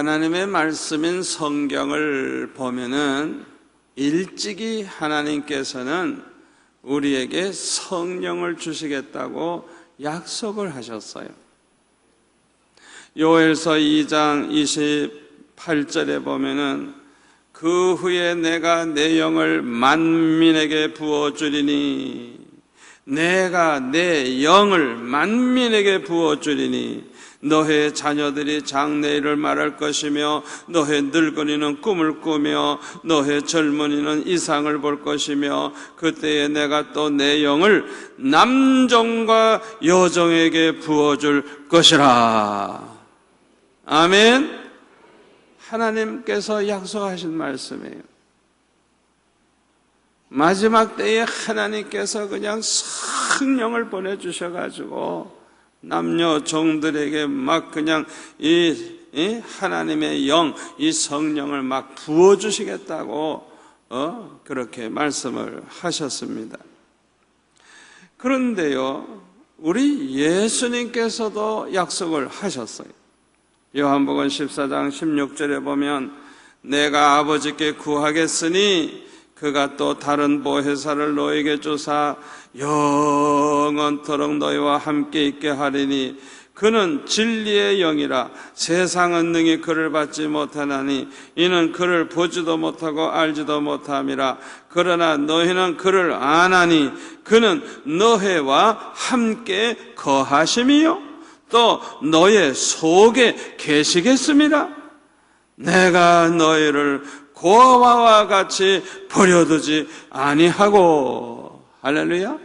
하나님의 말씀인 성경을 보면은 일찍이 하나님께서는 우리에게 성령을 주시겠다고 약속을 하셨어요. 요엘서 2장 28절에 보면은 그 후에 내가 내 영을 만민에게 부어주리니, 내가 내 영을 만민에게 부어주리니 너의 자녀들이 장래일을 말할 것이며 너의 늙은이는 꿈을 꾸며 너의 젊은이는 이상을 볼 것이며 그때에 내가 또 내 영을 남종과 여종에게 부어줄 것이라. 아멘. 하나님께서 약속하신 말씀이에요. 마지막 때에 하나님께서 그냥 성령을 보내주셔가지고 남녀 종들에게 막 그냥 이 하나님의 영, 이 성령을 막 부어주시겠다고 그렇게 말씀을 하셨습니다. 그런데요, 우리 예수님께서도 약속을 하셨어요. 요한복음 14장 16절에 보면 내가 아버지께 구하겠으니 그가 또 다른 보혜사를 너에게 주사 영원토록 너희와 함께 있게 하리니 그는 진리의 영이라. 세상은 능히 그를 받지 못하나니 이는 그를 보지도 못하고 알지도 못함이라. 그러나 너희는 그를 아나니 그는 너희와 함께 거하심이요 또 너희 속에 계시겠습니다. 내가 너희를 고아와 같이 버려두지 아니하고. 할렐루야.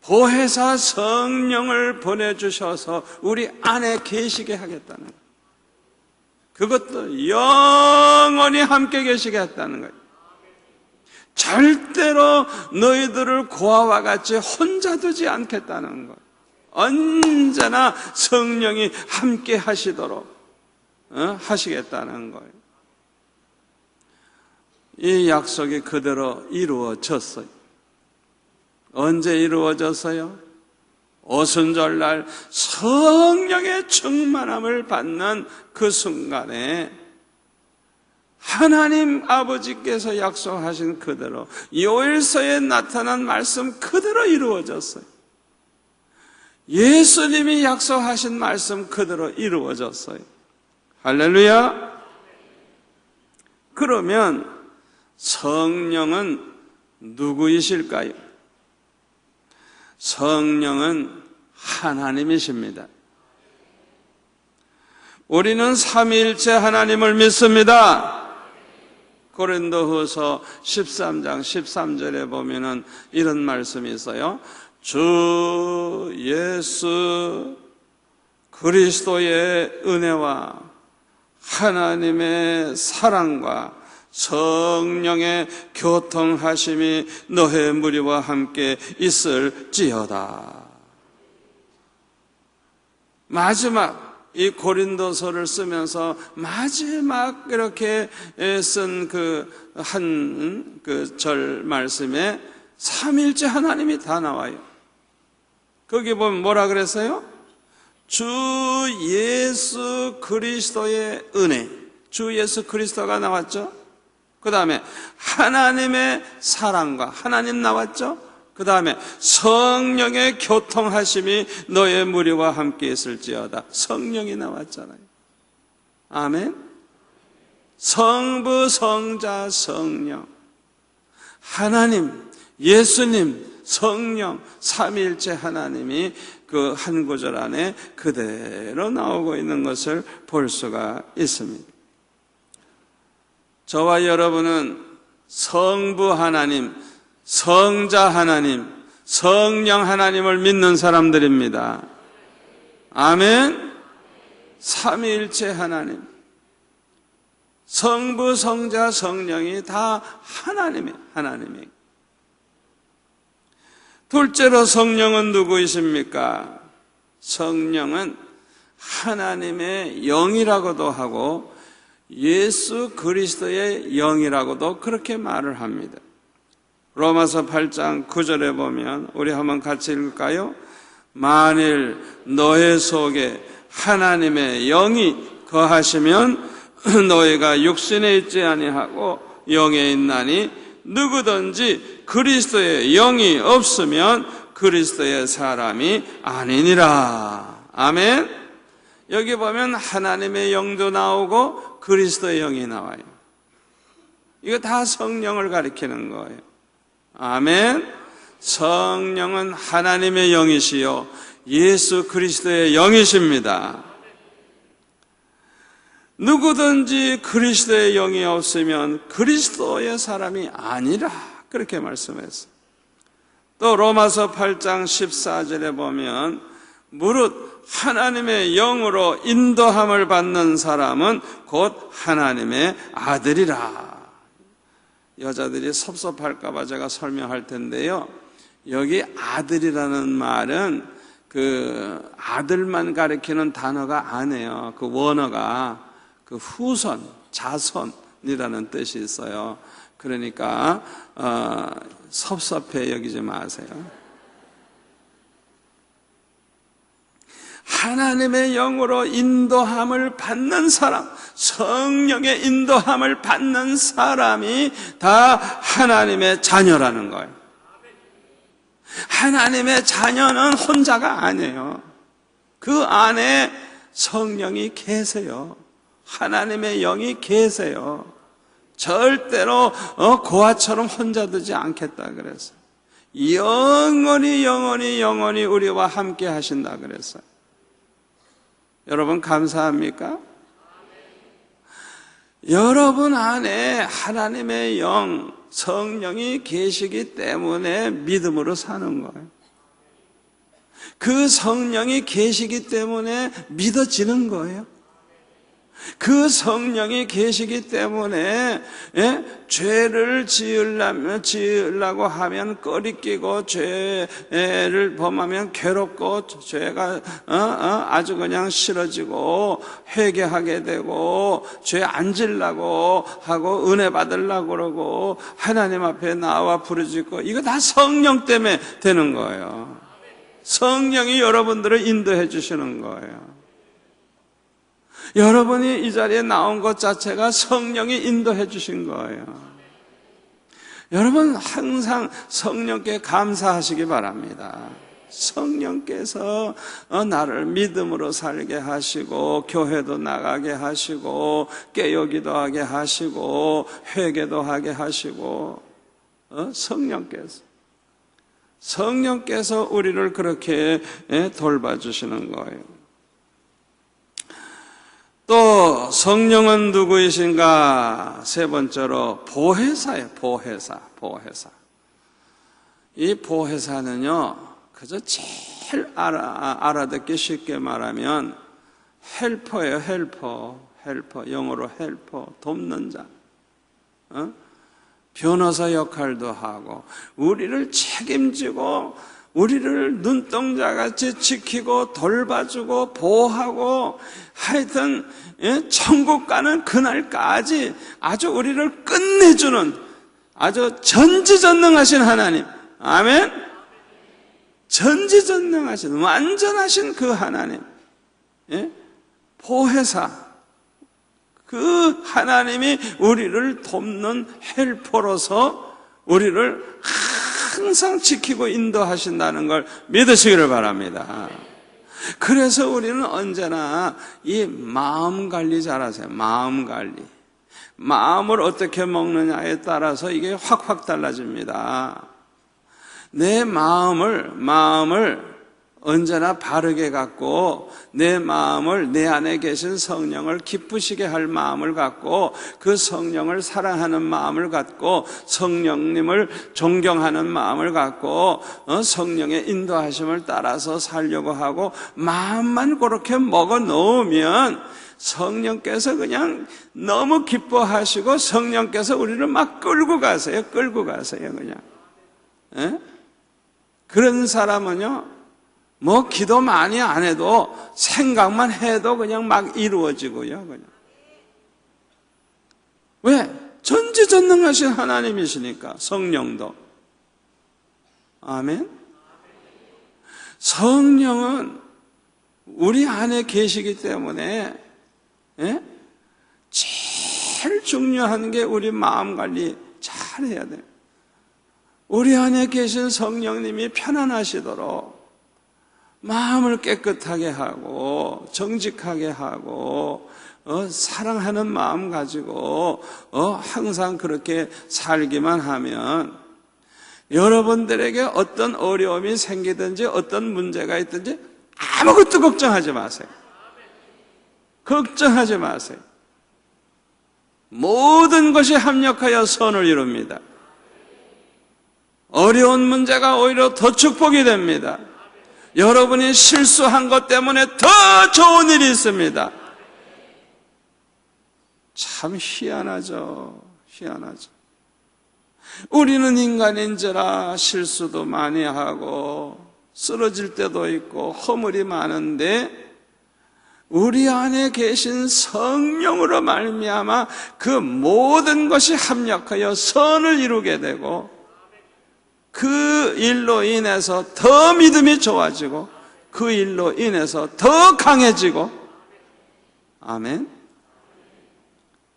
보혜사 성령을 보내주셔서 우리 안에 계시게 하겠다는 거예요. 그것도 영원히 함께 계시게 했다는 거예요. 절대로 너희들을 고아와 같이 혼자 두지 않겠다는 거예요. 언제나 성령이 함께 하시도록 하시겠다는 거예요. 이 약속이 그대로 이루어졌어요. 언제 이루어졌어요? 오순절날 성령의 충만함을 받는 그 순간에 하나님 아버지께서 약속하신 그대로 요엘서에 나타난 말씀 그대로 이루어졌어요. 예수님이 약속하신 말씀 그대로 이루어졌어요. 할렐루야. 그러면 성령은 누구이실까요? 성령은 하나님이십니다. 우리는 삼위일체 하나님을 믿습니다. 고린도후서 13장 13절에 보면은 이런 말씀이 있어요. 주 예수 그리스도의 은혜와 하나님의 사랑과 성령의 교통하심이 너의 무리와 함께 있을지어다. 마지막 이 고린도서를 쓰면서 마지막 이렇게 쓴 그 한 그 절 말씀에 삼일째 하나님이 다 나와요. 거기 보면 뭐라 그랬어요? 주 예수 그리스도의 은혜. 주 예수 그리스도가 나왔죠. 그 다음에 하나님의 사랑과 하나님 나왔죠. 그 다음에 성령의 교통하심이 너의 무리와 함께 있을지어다. 성령이 나왔잖아요. 아멘. 성부, 성자, 성령, 하나님, 예수님, 성령, 삼위일체 하나님이 그 한 구절 안에 그대로 나오고 있는 것을 볼 수가 있습니다. 저와 여러분은 성부 하나님, 성자 하나님, 성령 하나님을 믿는 사람들입니다. 아멘. 삼위일체 하나님, 성부, 성자, 성령이 다 하나님이에요. 둘째로 성령은 누구이십니까? 성령은 하나님의 영이라고도 하고 예수 그리스도의 영이라고도 그렇게 말을 합니다. 로마서 8장 9절에 보면 우리 한번 같이 읽을까요? 만일 너희 속에 하나님의 영이 거하시면 너희가 육신에 있지 아니하고 영에 있나니 누구든지 그리스도의 영이 없으면 그리스도의 사람이 아니니라. 아멘. 여기 보면 하나님의 영도 나오고 그리스도의 영이 나와요. 이거 다 성령을 가리키는 거예요. 아멘. 성령은 하나님의 영이시요 예수 그리스도의 영이십니다. 누구든지 그리스도의 영이 없으면 그리스도의 사람이 아니라 그렇게 말씀했어요. 또 로마서 8장 14절에 보면 무릇 하나님의 영으로 인도함을 받는 사람은 곧 하나님의 아들이라. 여자들이 섭섭할까 봐 제가 설명할 텐데요, 여기 아들이라는 말은 그 아들만 가리키는 단어가 아니에요. 그 원어가 그 후손, 자손이라는 뜻이 있어요. 그러니까 섭섭해 여기지 마세요. 하나님의 영으로 인도함을 받는 사람, 성령의 인도함을 받는 사람이 다 하나님의 자녀라는 거예요. 하나님의 자녀는 혼자가 아니에요. 그 안에 성령이 계세요. 하나님의 영이 계세요. 절대로 고아처럼 혼자 두지 않겠다 그랬어요. 영원히 우리와 함께 하신다 그랬어요. 여러분 감사합니까? 여러분 안에 하나님의 영, 성령이 계시기 때문에 믿음으로 사는 거예요. 그 성령이 계시기 때문에 믿어지는 거예요. 그 성령이 계시기 때문에 죄를 지으려고 하면 꺼리끼고 죄를 범하면 괴롭고 죄가 아주 그냥 싫어지고 회개하게 되고 죄 안 지으려고 하고 은혜 받으려고 그러고 하나님 앞에 나와 부르짖고, 이거 다 성령 때문에 되는 거예요. 성령이 여러분들을 인도해 주시는 거예요. 여러분이 이 자리에 나온 것 자체가 성령이 인도해 주신 거예요. 여러분 항상 성령께 감사하시기 바랍니다. 성령께서 나를 믿음으로 살게 하시고 교회도 나가게 하시고 깨어기도 하게 하시고 회개도 하게 하시고, 성령께서 우리를 그렇게 돌봐주시는 거예요. 또 성령은 누구이신가? 세 번째로 보혜사예요. 보혜사. 이 보혜사는요, 그저 제일 알아듣기 쉽게 말하면 헬퍼예요. 헬퍼. 영어로 헬퍼, 돕는 자. 변호사 역할도 하고 우리를 책임지고 우리를 눈동자같이 지키고 돌봐주고 보호하고, 하여튼 천국 가는 그날까지 아주 우리를 끝내주는 아주 전지전능하신 하나님. 아멘. 전지전능하신 완전하신 그 하나님, 보혜사, 그 하나님이 우리를 돕는 헬퍼로서 우리를 항상 지키고 인도하신다는 걸 믿으시기를 바랍니다. 그래서 우리는 언제나 이 마음 관리 잘하세요. 마음 관리. 마음을 어떻게 먹느냐에 따라서 이게 확 달라집니다. 내 마음을 언제나 바르게 갖고, 내 마음을, 내 안에 계신 성령을 기쁘시게 할 마음을 갖고, 그 성령을 사랑하는 마음을 갖고, 성령님을 존경하는 마음을 갖고, 성령의 인도하심을 따라서 살려고 하고, 마음만 그렇게 먹어 놓으면 성령께서 그냥 너무 기뻐하시고 성령께서 우리를 막 끌고 가세요. 그냥. 그런 사람은요, 뭐 기도 많이 안 해도 생각만 해도 그냥 막 이루어지고요. 그냥. 왜? 전지전능하신 하나님이시니까. 성령도. 아멘. 성령은 우리 안에 계시기 때문에 제일 중요한 게 우리 마음 관리 잘 해야 돼요. 우리 안에 계신 성령님이 편안하시도록 마음을 깨끗하게 하고 정직하게 하고 사랑하는 마음 가지고 항상 그렇게 살기만 하면 여러분들에게 어떤 어려움이 생기든지 어떤 문제가 있든지 아무것도 걱정하지 마세요. 걱정하지 마세요. 모든 것이 합력하여 선을 이룹니다. 어려운 문제가 오히려 더 축복이 됩니다. 여러분이 실수한 것 때문에 더 좋은 일이 있습니다. 참 희한하죠. 희한하죠. 우리는 인간인지라 실수도 많이 하고 쓰러질 때도 있고 허물이 많은데 우리 안에 계신 성령으로 말미암아 그 모든 것이 합력하여 선을 이루게 되고 그 일로 인해서 더 믿음이 좋아지고 그 일로 인해서 더 강해지고 아멘.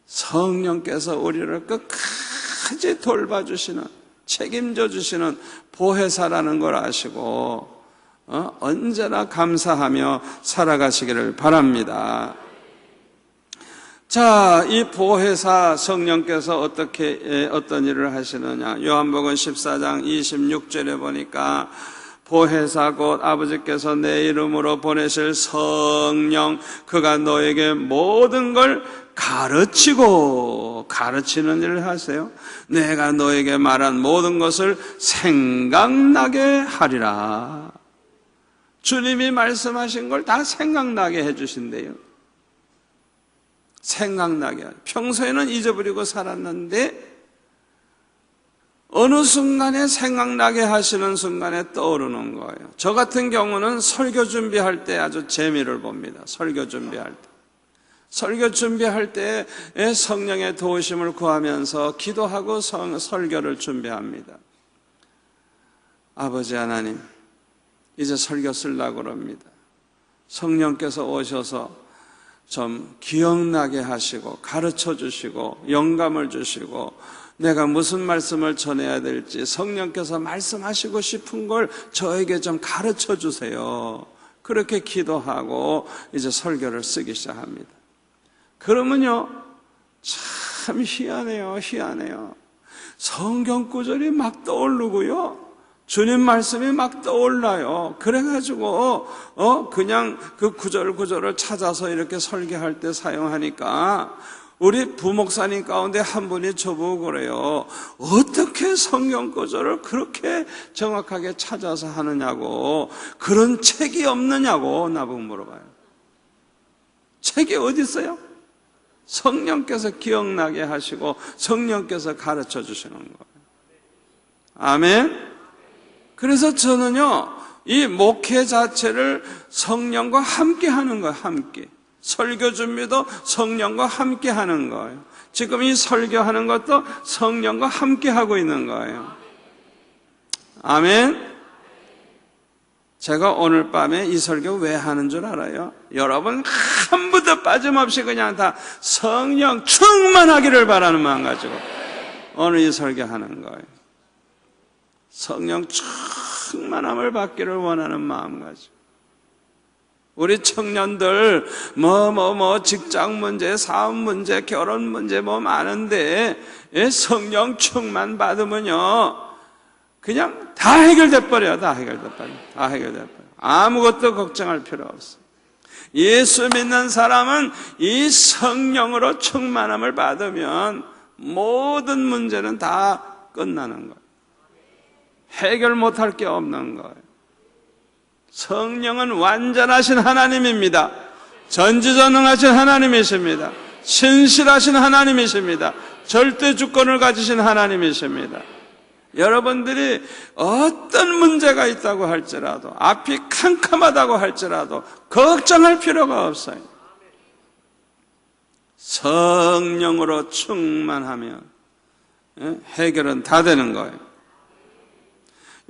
성령께서 우리를 끝까지 돌봐주시는 책임져 주시는 보혜사라는 걸 아시고 언제나 감사하며 살아가시기를 바랍니다. 자, 이 보혜사 성령께서 어떤 일을 하시느냐? 요한복음 14장 26절에 보니까 보혜사 곧 아버지께서 내 이름으로 보내실 성령 그가 너에게 모든 걸 가르치고 가르치는 일을 하세요. 내가 너에게 말한 모든 것을 생각나게 하리라. 주님이 말씀하신 걸 다 생각나게 해주신대요. 생각나게. 평소에는 잊어버리고 살았는데 어느 순간에 생각나게 하시는 순간에 떠오르는 거예요. 저 같은 경우는 설교 준비할 때 아주 재미를 봅니다. 설교 준비할 때. 설교 준비할 때 성령의 도우심을 구하면서 기도하고 설교를 준비합니다. 아버지 하나님, 이제 설교 쓰려고 합니다. 성령께서 오셔서 좀 기억나게 하시고 가르쳐 주시고 영감을 주시고 내가 무슨 말씀을 전해야 될지 성령께서 말씀하시고 싶은 걸 저에게 좀 가르쳐 주세요. 그렇게 기도하고 이제 설교를 쓰기 시작합니다. 그러면요, 참 희한해요. 희한해요. 성경 구절이 막 떠오르고요. 주님 말씀이 막 떠올라요. 그래가지고 그냥 그 구절을 찾아서 이렇게 설교할 때 사용하니까 우리 부목사님 가운데 한 분이 저보고 그래요. 어떻게 성경 구절을 그렇게 정확하게 찾아서 하느냐고, 그런 책이 없느냐고 나보고 물어봐요. 책이 어디 있어요? 성령께서 기억나게 하시고 성령께서 가르쳐 주시는 거예요. 아멘. 그래서 저는요, 이 목회 자체를 성령과 함께 하는 거예요. 함께. 설교 준비도 성령과 함께 하는 거예요. 지금 이 설교하는 것도 성령과 함께 하고 있는 거예요. 아멘. 제가 오늘 밤에 이 설교 왜 하는 줄 알아요? 여러분 한 분도 빠짐없이 그냥 다 성령 충만하기를 바라는 마음 가지고 오늘 이 설교하는 거예요. 성령 충만함을 받기를 원하는 마음 가지고. 우리 청년들 직장 문제, 사업 문제, 결혼 문제 많은데 성령 충만 받으면요 그냥 다 해결돼 버려요. 다 해결돼 버려요. 아무것도 걱정할 필요 없어요. 예수 믿는 사람은 이 성령으로 충만함을 받으면 모든 문제는 다 끝나는 거예요. 해결 못할 게 없는 거예요. 성령은 완전하신 하나님입니다. 전지전능하신 하나님이십니다. 신실하신 하나님이십니다. 절대 주권을 가지신 하나님이십니다. 여러분들이 어떤 문제가 있다고 할지라도, 앞이 캄캄하다고 할지라도 걱정할 필요가 없어요. 성령으로 충만하면 해결은 다 되는 거예요.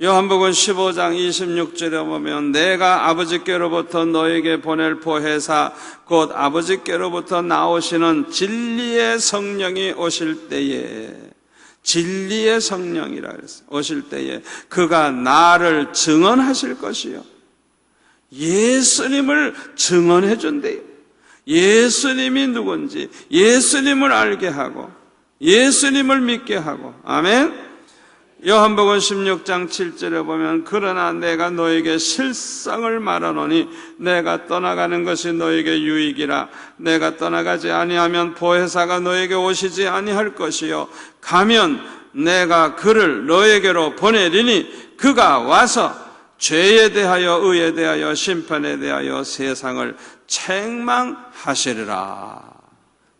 요한복음 15장 26절에 보면 내가 아버지께로부터 너에게 보낼 보혜사 곧 아버지께로부터 나오시는 진리의 성령이 오실 때에, 진리의 성령이라 그랬어요. 오실 때에 그가 나를 증언하실 것이요, 예수님을 증언해 준대요. 예수님이 누군지 예수님을 알게 하고 예수님을 믿게 하고. 아멘. 요한복음 16장 7절에 보면 그러나 내가 너에게 실상을 말하노니 내가 떠나가는 것이 너에게 유익이라. 내가 떠나가지 아니하면 보혜사가 너에게 오시지 아니할 것이요 가면 내가 그를 너에게로 보내리니 그가 와서 죄에 대하여 의에 대하여 심판에 대하여 세상을 책망하시리라.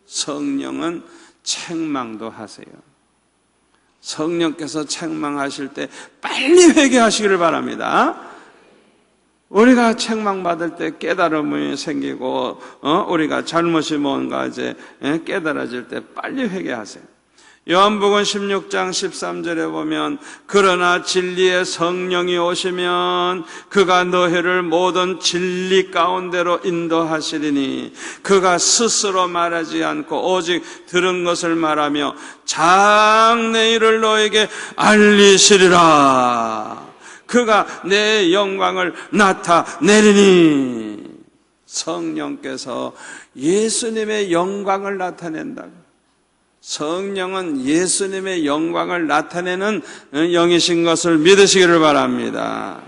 성령은 책망도 하세요. 성령께서 책망하실 때 빨리 회개하시기를 바랍니다. 우리가 책망받을 때 깨달음이 생기고 우리가 잘못이 뭔가 이제 깨달아질 때 빨리 회개하세요. 요한복음 16장 13절에 보면 그러나 진리의 성령이 오시면 그가 너희를 모든 진리 가운데로 인도하시리니 그가 스스로 말하지 않고 오직 들은 것을 말하며 장래일을 너에게 알리시리라. 그가 내 영광을 나타내리니. 성령께서 예수님의 영광을 나타낸다고. 성령은 예수님의 영광을 나타내는 영이신 것을 믿으시기를 바랍니다.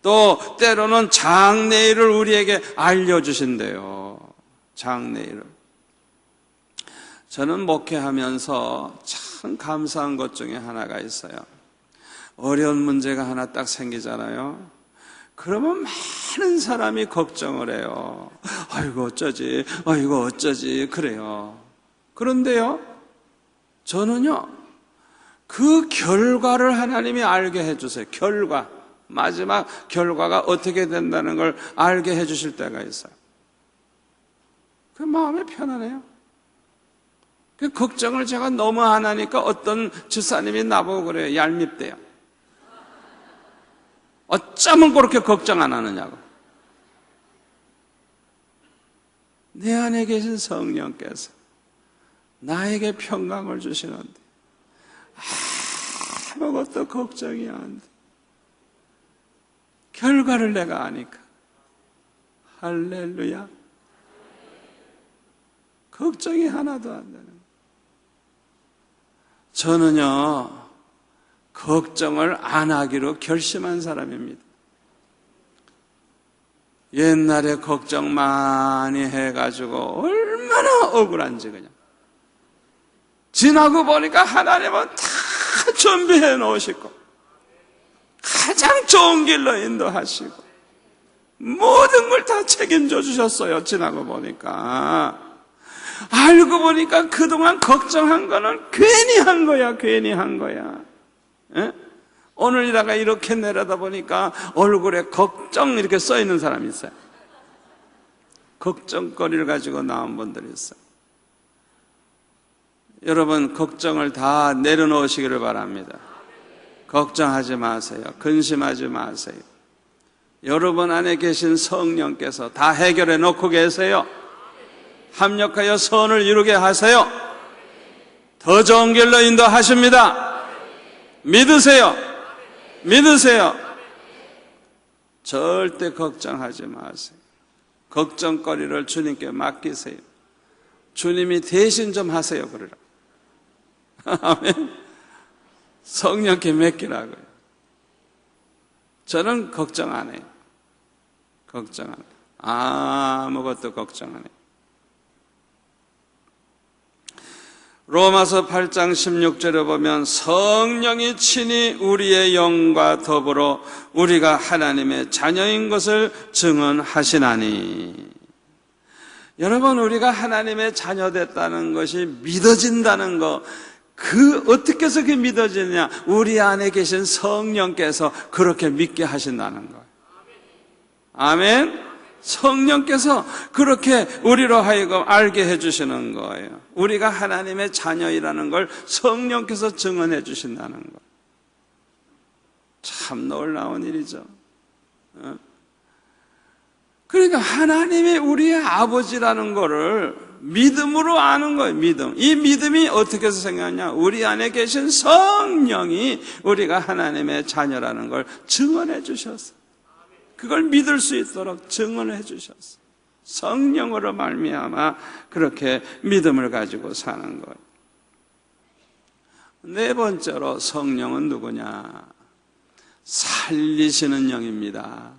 또 때로는 장래일을 우리에게 알려주신대요. 장래일을. 저는 목회하면서 참 감사한 것 중에 하나가 있어요. 어려운 문제가 하나 딱 생기잖아요. 그러면 많은 사람이 걱정을 해요. 아이고 어쩌지, 아이고 어쩌지 그래요. 그런데요, 저는요, 그 결과를 하나님이 알게 해주세요. 결과, 마지막 결과가 어떻게 된다는 걸 알게 해주실 때가 있어요. 그 마음이 편안해요. 그 걱정을 제가 너무 안 하니까 어떤 집사님이 나보고 그래요. 얄밉대요. 어쩌면 그렇게 걱정 안 하느냐고. 내 안에 계신 성령께서 나에게 평강을 주시는데 아무것도 걱정이 안 돼. 결과를 내가 아니까. 할렐루야. 걱정이 하나도 안 되는. 저는요, 걱정을 안 하기로 결심한 사람입니다. 옛날에 걱정 많이 해가지고 얼마나 억울한지 그냥. 지나고 보니까 하나님은 다 준비해 놓으시고 가장 좋은 길로 인도하시고 모든 걸 다 책임져 주셨어요. 지나고 보니까. 알고 보니까 그동안 걱정한 거는 괜히 한 거야. 괜히 한 거야. 에? 오늘이다가 이렇게 내려다 보니까 얼굴에 걱정 이렇게 써 있는 사람이 있어요. 걱정거리를 가지고 나온 분들이 있어요. 여러분 걱정을 다 내려놓으시기를 바랍니다. 걱정하지 마세요. 근심하지 마세요. 여러분 안에 계신 성령께서 다 해결해 놓고 계세요. 합력하여 선을 이루게 하세요. 더 좋은 길로 인도하십니다. 믿으세요. 믿으세요. 절대 걱정하지 마세요. 걱정거리를 주님께 맡기세요. 주님이 대신 좀 하세요 그러라. 아멘. 성령께 맡기라고요. 저는 걱정 안 해요. 걱정 안 해요. 아무것도 걱정 안 해요. 로마서 8장 16절에 보면 성령이 친히 우리의 영과 더불어 우리가 하나님의 자녀인 것을 증언하시나니. 여러분, 우리가 하나님의 자녀 됐다는 것이 믿어진다는 거, 어떻게 해서 그게 믿어지느냐? 우리 안에 계신 성령께서 그렇게 믿게 하신다는 거예요. 아멘. 성령께서 그렇게 우리로 하여금 알게 해주시는 거예요. 우리가 하나님의 자녀이라는 걸 성령께서 증언해 주신다는 거예요. 참 놀라운 일이죠. 그러니까 하나님이 우리의 아버지라는 거를 믿음으로 아는 거예요. 믿음. 이 믿음이 어떻게 해서 생겼냐? 우리 안에 계신 성령이 우리가 하나님의 자녀라는 걸 증언해 주셨어요. 그걸 믿을 수 있도록 증언해 주셨어요. 성령으로 말미암아 그렇게 믿음을 가지고 사는 거예요. 네 번째로 성령은 누구냐? 살리시는 영입니다.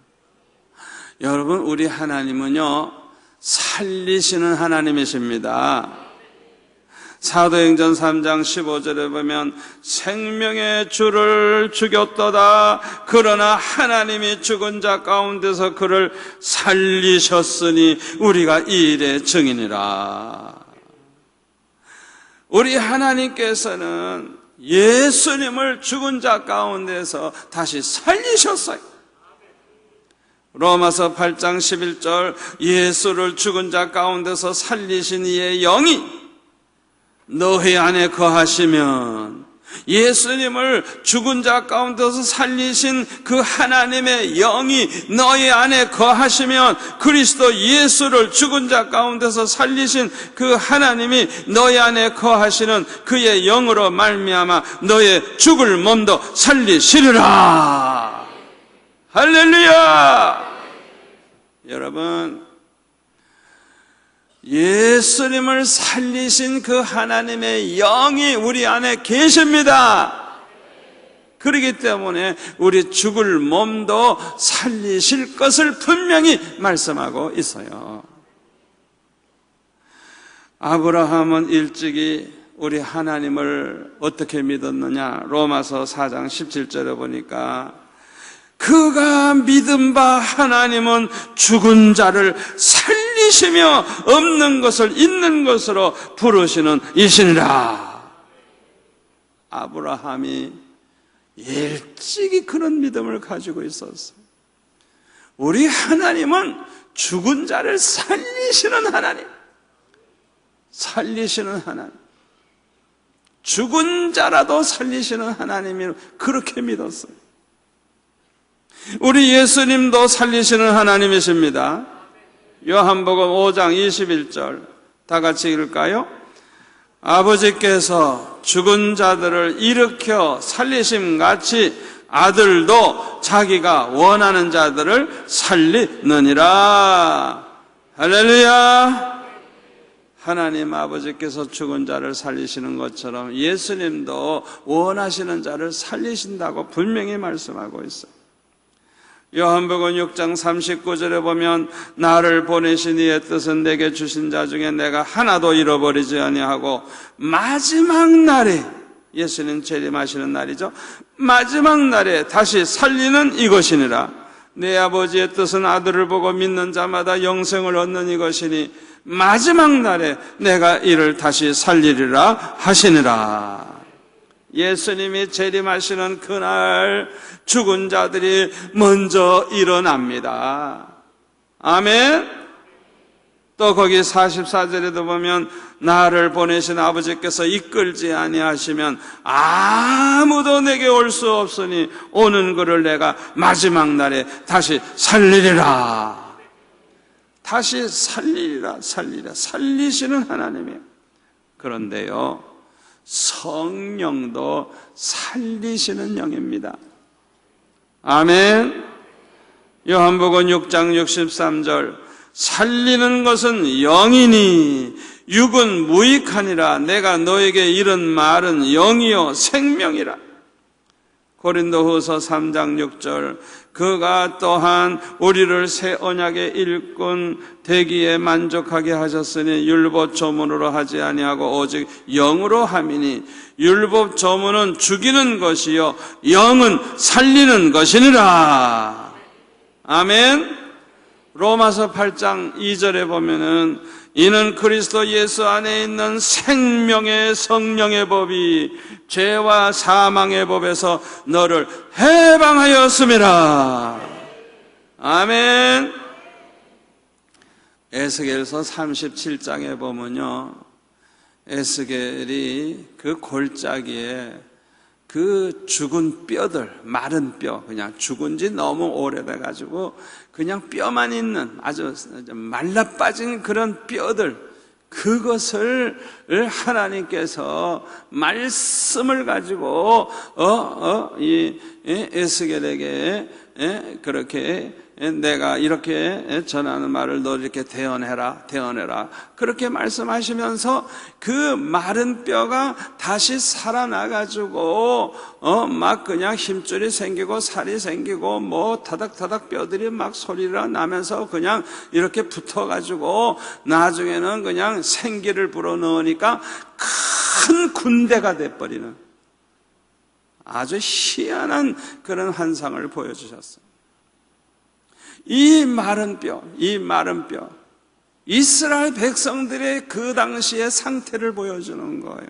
여러분, 우리 하나님은요, 살리시는 하나님이십니다. 사도행전 3장 15절에 보면 생명의 주를 죽였도다. 그러나 하나님이 죽은 자 가운데서 그를 살리셨으니 우리가 이 일의 증인이라. 우리 하나님께서는 예수님을 죽은 자 가운데서 다시 살리셨어요. 로마서 8장 11절 예수를 죽은 자 가운데서 살리신 이의 영이 너희 안에 거하시면, 예수님을 죽은 자 가운데서 살리신 그 하나님의 영이 너희 안에 거하시면, 그리스도 예수를 죽은 자 가운데서 살리신 그 하나님이 너희 안에 거하시는 그의 영으로 말미암아 너의 죽을 몸도 살리시리라. 할렐루야. 여러분, 예수님을 살리신 그 하나님의 영이 우리 안에 계십니다. 그렇기 때문에 우리 죽을 몸도 살리실 것을 분명히 말씀하고 있어요. 아브라함은 일찍이 우리 하나님을 어떻게 믿었느냐? 로마서 4장 17절에 보니까 그가 믿은 바 하나님은 죽은 자를 살리시며 없는 것을 있는 것으로 부르시는 이시니라. 아브라함이 일찍이 그런 믿음을 가지고 있었어요. 우리 하나님은 죽은 자를 살리시는 하나님, 살리시는 하나님, 죽은 자라도 살리시는 하나님이 그렇게 믿었어요. 우리 예수님도 살리시는 하나님이십니다. 요한복음 5장 21절 다 같이 읽을까요? 아버지께서 죽은 자들을 일으켜 살리심같이 아들도 자기가 원하는 자들을 살리느니라. 할렐루야. 하나님 아버지께서 죽은 자를 살리시는 것처럼 예수님도 원하시는 자를 살리신다고 분명히 말씀하고 있어요. 요한복음 6장 39절에 보면 나를 보내신 이의 뜻은 내게 주신 자 중에 내가 하나도 잃어버리지 아니하고 마지막 날에, 예수님 재림하시는 날이죠, 마지막 날에 다시 살리는 이것이니라. 내 아버지의 뜻은 아들을 보고 믿는 자마다 영생을 얻는 이것이니 마지막 날에 내가 이를 다시 살리리라 하시니라. 예수님이 재림하시는 그날 죽은 자들이 먼저 일어납니다. 아멘. 또 거기 44절에도 보면 나를 보내신 아버지께서 이끌지 아니하시면 아무도 내게 올 수 없으니 오는 그를 내가 마지막 날에 다시 살리리라. 다시 살리리라. 살리시는 하나님이에요. 그런데요, 성령도 살리시는 영입니다. 아멘. 요한복음 6장 63절 살리는 것은 영이니 육은 무익하니라. 내가 너에게 이른 말은 영이요 생명이라. 고린도후서 3장 6절 그가 또한 우리를 새 언약의 일꾼 되기에 만족하게 하셨으니 율법 조문으로 하지 아니하고 오직 영으로 함이니 율법 조문은 죽이는 것이요 영은 살리는 것이니라. 아멘. 로마서 8장 2절에 보면은 이는 그리스도 예수 안에 있는 생명의 성령의 법이 죄와 사망의 법에서 너를 해방하였음이라. 아멘. 에스겔서 37장에 보면요, 에스겔이 그 골짜기에 그 죽은 뼈들, 마른 뼈, 그냥 죽은 지 너무 오래돼가지고 그냥 뼈만 있는 아주 말라 빠진 그런 뼈들, 그것을 하나님께서 말씀을 가지고 이 에스겔에게 그렇게 내가 이렇게 전하는 말을 너 이렇게 대언해라 그렇게 말씀하시면서 그 마른 뼈가 다시 살아나가지고 막 그냥 힘줄이 생기고 살이 생기고 뭐 타닥타닥 뼈들이 막 소리가 나면서 그냥 이렇게 붙어가지고 나중에는 그냥 생기를 불어넣으니까 큰 군대가 돼버리는 아주 희한한 그런 환상을 보여주셨어요. 이 마른 뼈, 이스라엘 백성들의 그 당시의 상태를 보여주는 거예요.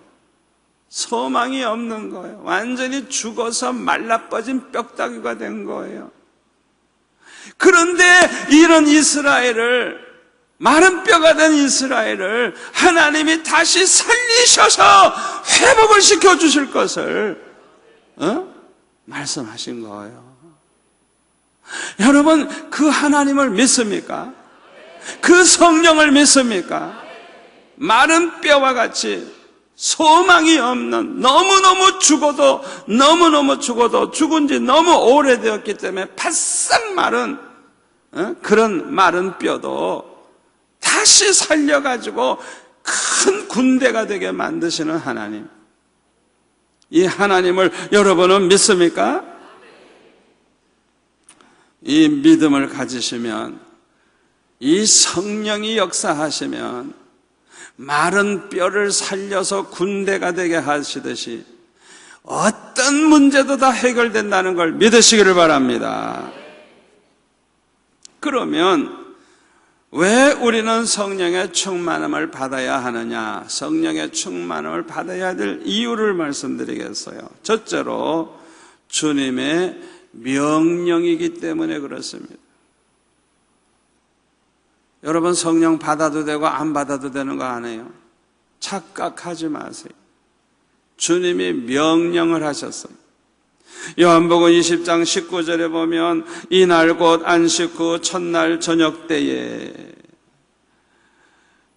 소망이 없는 거예요. 완전히 죽어서 말라빠진 뼈다귀가 된 거예요. 그런데 이런 이스라엘을, 마른 뼈가 된 이스라엘을 하나님이 다시 살리셔서 회복을 시켜주실 것을 말씀하신 거예요. 여러분, 그 하나님을 믿습니까? 그 성령을 믿습니까? 마른 뼈와 같이 소망이 없는, 너무너무 죽어도 죽은 지 너무 오래되었기 때문에 바싹 마른 그런 마른 뼈도 다시 살려가지고 큰 군대가 되게 만드시는 하나님, 이 하나님을 여러분은 믿습니까? 이 믿음을 가지시면, 이 성령이 역사하시면 마른 뼈를 살려서 군대가 되게 하시듯이 어떤 문제도 다 해결된다는 걸 믿으시기를 바랍니다. 그러면 왜 우리는 성령의 충만함을 받아야 하느냐? 성령의 충만함을 받아야 될 이유를 말씀드리겠어요. 첫째로 주님의 명령이기 때문에 그렇습니다. 여러분, 성령 받아도 되고 안 받아도 되는 거 아니에요? 착각하지 마세요. 주님이 명령을 하셨어요. 요한복음 20장 19절에 보면 이날 곧 안식 후 첫날 저녁 때에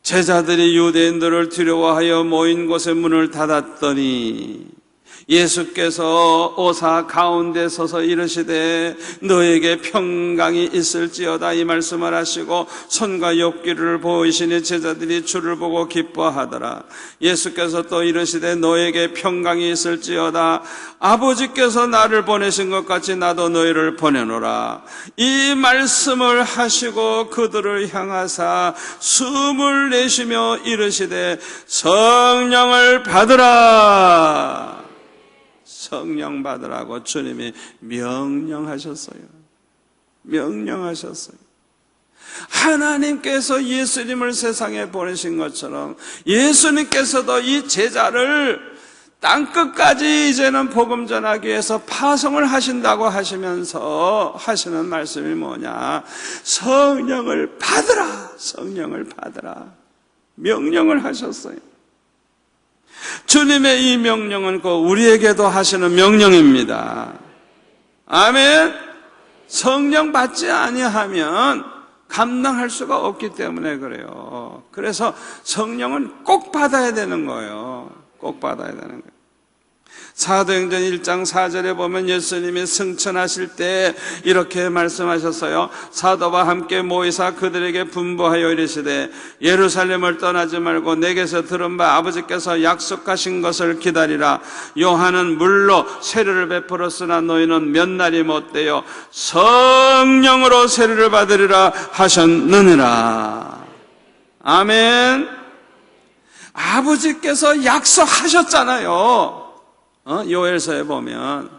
제자들이 유대인들을 두려워하여 모인 곳에 문을 닫았더니 예수께서 오사 가운데 서서 이르시되 너에게 평강이 있을지어다 이 말씀을 하시고 손과 옆귀를 보이시니 제자들이 주를 보고 기뻐하더라. 예수께서 또 이르시되 너에게 평강이 있을지어다 아버지께서 나를 보내신 것 같이 나도 너희를 보내노라. 이 말씀을 하시고 그들을 향하사 숨을 내쉬며 이르시되 성령을 받으라. 성령 받으라고 주님이 명령하셨어요. 명령하셨어요. 하나님께서 예수님을 세상에 보내신 것처럼 예수님께서도 이 제자를 땅끝까지 이제는 복음 전하기 위해서 파송을 하신다고 하시면서 하시는 말씀이 뭐냐? 성령을 받으라. 성령을 받으라. 명령을 하셨어요. 주님의 이 명령은 꼭 우리에게도 하시는 명령입니다. 아멘. 성령 받지 아니하면 감당할 수가 없기 때문에 그래요. 그래서 성령은 꼭 받아야 되는 거예요. 꼭 받아야 되는 거예요. 사도행전 1장 4절에 보면 예수님이 승천하실 때 이렇게 말씀하셨어요. 사도와 함께 모이사 그들에게 분부하여 이르시되 예루살렘을 떠나지 말고 내게서 들은 바 아버지께서 약속하신 것을 기다리라. 요한은 물로 세례를 베풀었으나 너희는 몇 날이 못되어 성령으로 세례를 받으리라 하셨느니라. 아멘. 아버지께서 약속하셨잖아요. 요엘서에 보면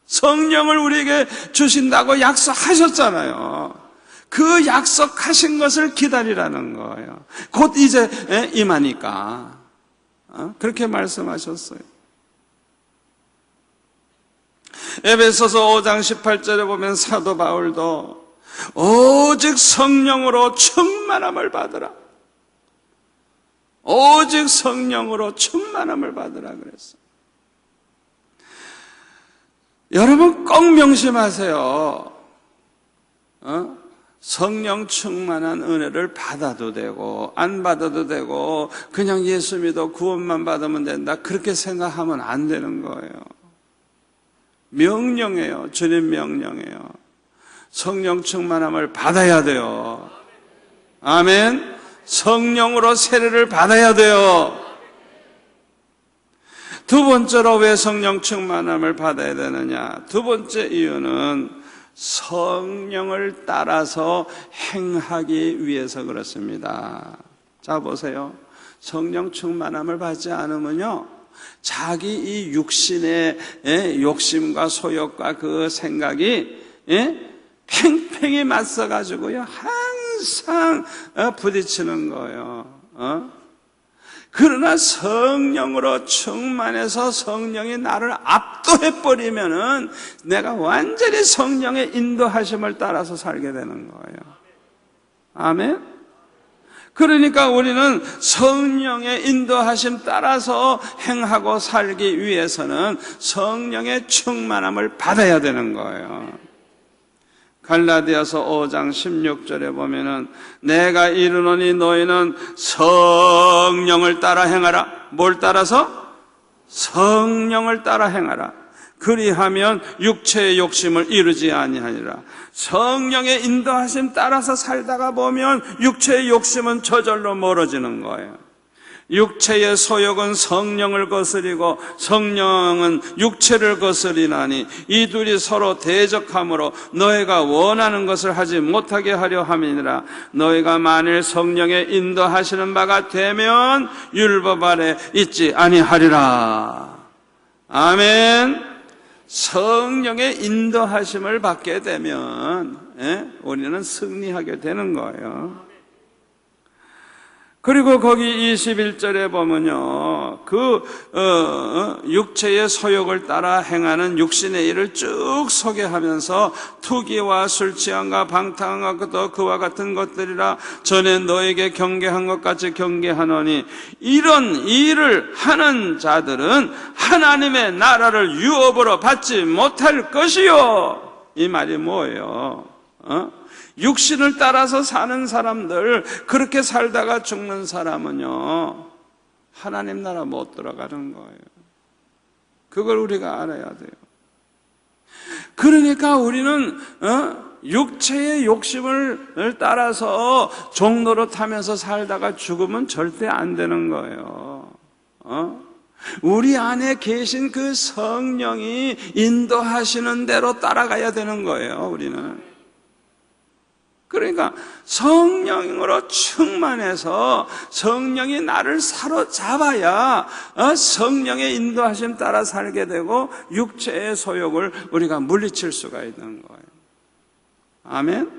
성령을 우리에게 주신다고 약속하셨잖아요. 그 약속하신 것을 기다리라는 거예요. 곧 이제 임하니까 그렇게 말씀하셨어요. 에베소서 5장 18절에 보면 사도 바울도 오직 성령으로 충만함을 받으라. 오직 성령으로 충만함을 받으라 그랬어요. 여러분 꼭 명심하세요. 성령 충만한 은혜를 받아도 되고 안 받아도 되고 그냥 예수 믿어 구원만 받으면 된다, 그렇게 생각하면 안 되는 거예요. 명령이에요. 주님 명령이에요. 성령 충만함을 받아야 돼요. 아멘. 성령으로 세례를 받아야 돼요. 두 번째로 왜 성령 충만함을 받아야 되느냐? 두 번째 이유는 성령을 따라서 행하기 위해서 그렇습니다. 자, 보세요. 성령 충만함을 받지 않으면요, 자기 이 육신의 욕심과 소욕과 그 생각이 팽팽히 맞서가지고요, 항상 부딪히는 거예요. 그러나 성령으로 충만해서 성령이 나를 압도해버리면은 내가 완전히 성령의 인도하심을 따라서 살게 되는 거예요. 아멘? 그러니까 우리는 성령의 인도하심 따라서 행하고 살기 위해서는 성령의 충만함을 받아야 되는 거예요. 갈라디아서 5장 16절에 보면은 내가 이르노니 너희는 성령을 따라 행하라. 뭘 따라서? 성령을 따라 행하라. 그리하면 육체의 욕심을 이루지 아니하니라. 성령의 인도하심 따라서 살다가 보면 육체의 욕심은 저절로 멀어지는 거예요. 육체의 소욕은 성령을 거스리고 성령은 육체를 거스리나니 이 둘이 서로 대적함으로 너희가 원하는 것을 하지 못하게 하려 함이니라. 너희가 만일 성령의 인도하시는 바가 되면 율법 아래 있지 아니하리라. 아멘. 성령의 인도하심을 받게 되면 우리는 승리하게 되는 거예요. 그리고 거기 21절에 보면요, 육체의 소욕을 따라 행하는 육신의 일을 쭉 소개하면서 투기와 술 취함과 방탕함과 그와 같은 것들이라 전에 너에게 경계한 것 같이 경계하노니 이런 일을 하는 자들은 하나님의 나라를 유업으로 받지 못할 것이요. 이 말이 뭐예요? 육신을 따라서 사는 사람들, 그렇게 살다가 죽는 사람은요, 하나님 나라 못 들어가는 거예요. 그걸 우리가 알아야 돼요. 그러니까 우리는 육체의 욕심을 따라서 종로로 타면서 살다가 죽으면 절대 안 되는 거예요. 우리 안에 계신 그 성령이 인도하시는 대로 따라가야 되는 거예요, 우리는. 그러니까 성령으로 충만해서 성령이 나를 사로잡아야 성령의 인도하심 따라 살게 되고 육체의 소욕을 우리가 물리칠 수가 있는 거예요. 아멘.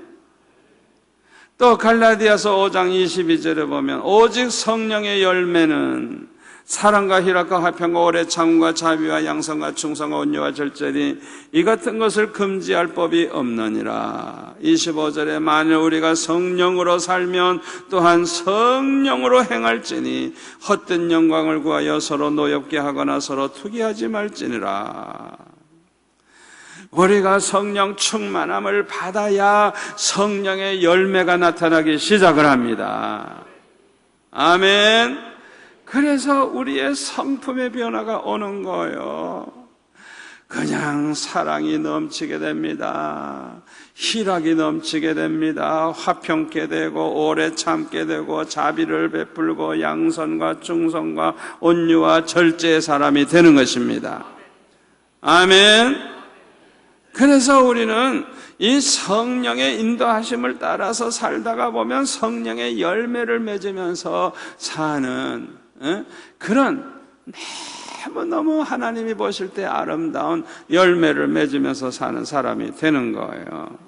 또 갈라디아서 5장 22절에 보면 오직 성령의 열매는 사랑과 희락과 화평과 오래 참음과 자비와 양선과 충성과 온유와 절제니 이 같은 것을 금지할 법이 없느니라. 25절에 만일 우리가 성령으로 살면 또한 성령으로 행할지니 헛된 영광을 구하여 서로 노엽게 하거나 서로 투기하지 말지니라. 우리가 성령 충만함을 받아야 성령의 열매가 나타나기 시작을 합니다. 아멘. 그래서 우리의 성품의 변화가 오는 거예요. 그냥 사랑이 넘치게 됩니다. 희락이 넘치게 됩니다. 화평케 되고 오래 참게 되고 자비를 베풀고 양선과 충성과 온유와 절제의 사람이 되는 것입니다. 아멘. 그래서 우리는 이 성령의 인도하심을 따라서 살다가 보면 성령의 열매를 맺으면서 사는 그런 너무너무 하나님이 보실 때 아름다운 열매를 맺으면서 사는 사람이 되는 거예요.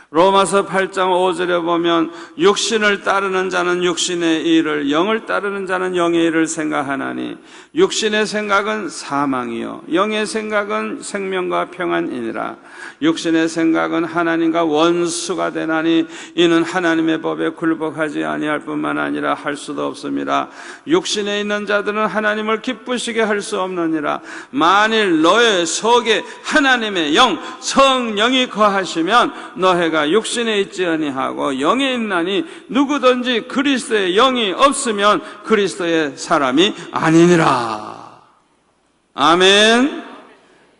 로마서 8장 5절에 보면 육신을 따르는 자는 육신의 일을, 영을 따르는 자는 영의 일을 생각하나니 육신의 생각은 사망이요 영의 생각은 생명과 평안이니라. 육신의 생각은 하나님과 원수가 되나니 이는 하나님의 법에 굴복하지 아니할 뿐만 아니라 할 수도 없습니다. 육신에 있는 자들은 하나님을 기쁘시게 할 수 없느니라. 만일 너의 속에 하나님의 영 성령이 거하시면 너희가 육신에 있지 아니하고 영에 있나니 누구든지 그리스도의 영이 없으면 그리스도의 사람이 아니니라. 아멘.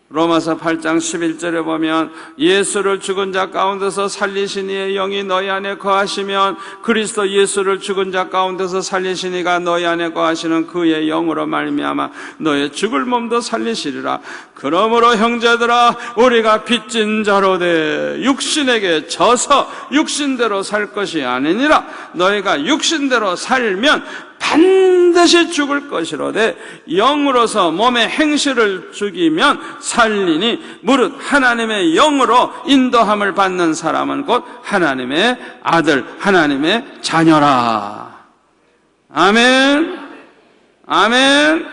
로마서 8장 11절에 보면 예수를 죽은 자 가운데서 살리신 이의 영이 너희 안에 거하시면 그리스도 예수를 죽은 자 가운데서 살리신 이가 너희 안에 거하시는 그의 영으로 말미암아 너의 죽을 몸도 살리시리라. 그러므로 형제들아 우리가 빚진 자로 돼 육신에게 져서 육신대로 살 것이 아니니라. 너희가 육신대로 살면 반드시 죽을 것이로되 영으로서 몸의 행실을 죽이면 살리니 무릇 하나님의 영으로 인도함을 받는 사람은 곧 하나님의 아들, 하나님의 자녀라. 아멘. 아멘.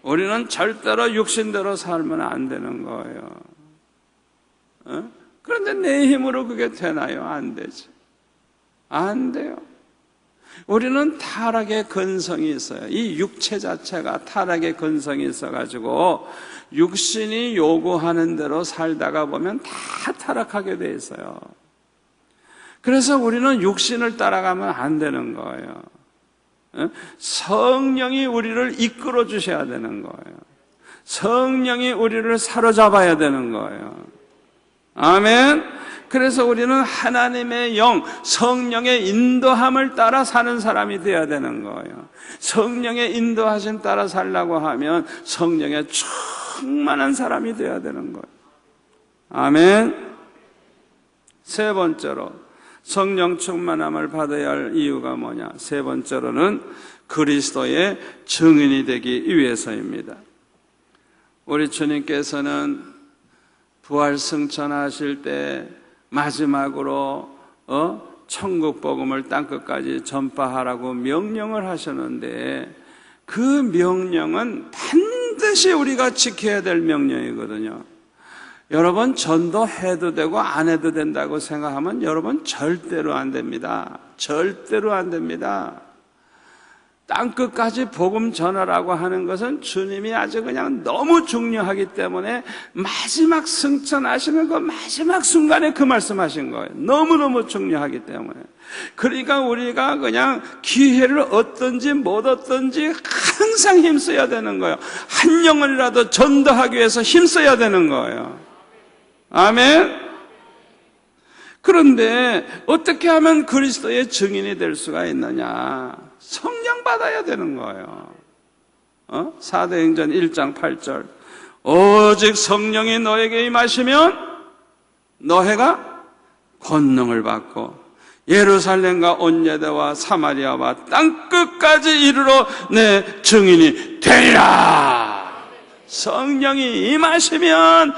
우리는 절대로 육신대로 살면 안 되는 거예요. 그런데 내 힘으로 그게 되나요? 안 되지. 안 돼요. 우리는 타락의 근성이 있어요. 이 육체 자체가 타락의 근성이 있어가지고 육신이 요구하는 대로 살다가 보면 다 타락하게 돼 있어요. 그래서 우리는 육신을 따라가면 안 되는 거예요. 성령이 우리를 이끌어 주셔야 되는 거예요. 성령이 우리를 사로잡아야 되는 거예요. 아멘. 그래서 우리는 하나님의 영, 성령의 인도함을 따라 사는 사람이 되어야 되는 거예요. 성령의 인도하심 따라 살라고 하면 성령에 충만한 사람이 되어야 되는 거예요. 아멘. 세 번째로 성령 충만함을 받아야 할 이유가 뭐냐? 세 번째로는 그리스도의 증인이 되기 위해서입니다. 우리 주님께서는 부활 승천하실 때 마지막으로 천국 복음을 땅끝까지 전파하라고 명령을 하셨는데 그 명령은 반드시 우리가 지켜야 될 명령이거든요. 여러분 전도해도 되고 안 해도 된다고 생각하면 여러분 절대로 안 됩니다. 절대로 안 됩니다. 땅끝까지 복음 전하라고 하는 것은 주님이 아주 그냥 너무 중요하기 때문에 마지막 승천하시는 그 마지막 순간에 그 말씀하신 거예요. 너무너무 중요하기 때문에. 그러니까 우리가 그냥 기회를 얻든지 못 얻든지 항상 힘써야 되는 거예요. 한 영혼이라도 전도하기 위해서 힘써야 되는 거예요. 아멘. 그런데 어떻게 하면 그리스도의 증인이 될 수가 있느냐? 성령 받아야 되는 거예요. 사도행전 1장 8절 오직 성령이 너에게 임하시면 너희가 권능을 받고 예루살렘과 온유대와 사마리아와 땅끝까지 이르러 내 증인이 되리라. 성령이 임하시면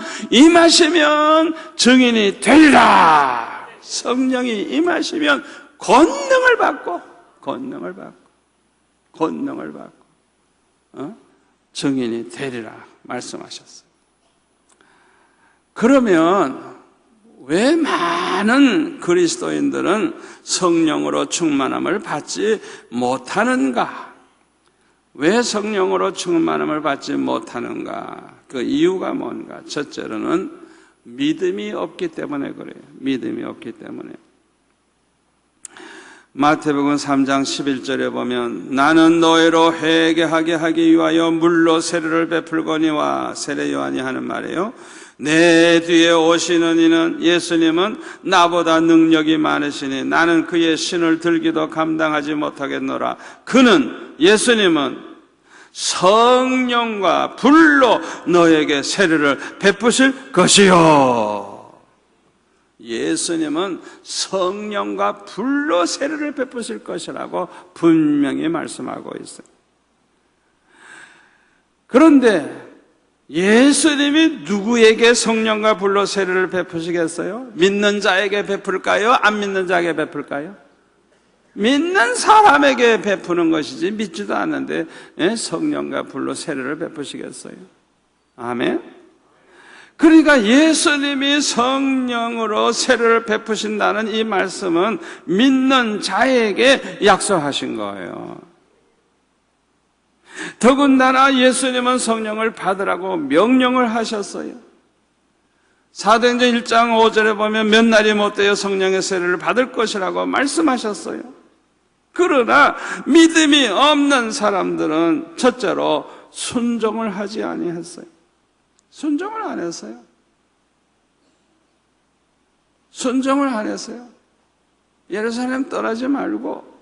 증인이 되리라. 성령이 임하시면 권능을 받고 증인이 되리라 말씀하셨어요. 그러면 왜 많은 그리스도인들은 성령으로 충만함을 받지 못하는가? 왜 성령으로 충만함을 받지 못하는가? 그 이유가 뭔가? 첫째로는 믿음이 없기 때문에 그래요. 믿음이 없기 때문에. 마태복음 3장 11절에 보면 나는 너희로 회개하게 하기 위하여 물로 세례를 베풀거니와 세례 요한이 하는 말이에요. 내 뒤에 오시는 이는 예수님은 나보다 능력이 많으시니 나는 그의 신을 들기도 감당하지 못하겠노라. 그는 예수님은 성령과 불로 너에게 세례를 베푸실 것이요. 예수님은 성령과 불로 세례를 베푸실 것이라고 분명히 말씀하고 있어요. 그런데 예수님이 누구에게 성령과 불로 세례를 베푸시겠어요? 믿는 자에게 베풀까요? 안 믿는 자에게 베풀까요? 믿는 사람에게 베푸는 것이지 믿지도 않는데 성령과 불로 세례를 베푸시겠어요? 아멘. 그러니까 예수님이 성령으로 세례를 베푸신다는 이 말씀은 믿는 자에게 약속하신 거예요. 더군다나 예수님은 성령을 받으라고 명령을 하셨어요. 사도행전 1장 5절에 보면 몇 날이 못되어 성령의 세례를 받을 것이라고 말씀하셨어요. 그러나 믿음이 없는 사람들은 첫째로 순종을 하지 아니했어요. 순종을 안 했어요. 순종을 안 했어요. 예루살렘 떠나지 말고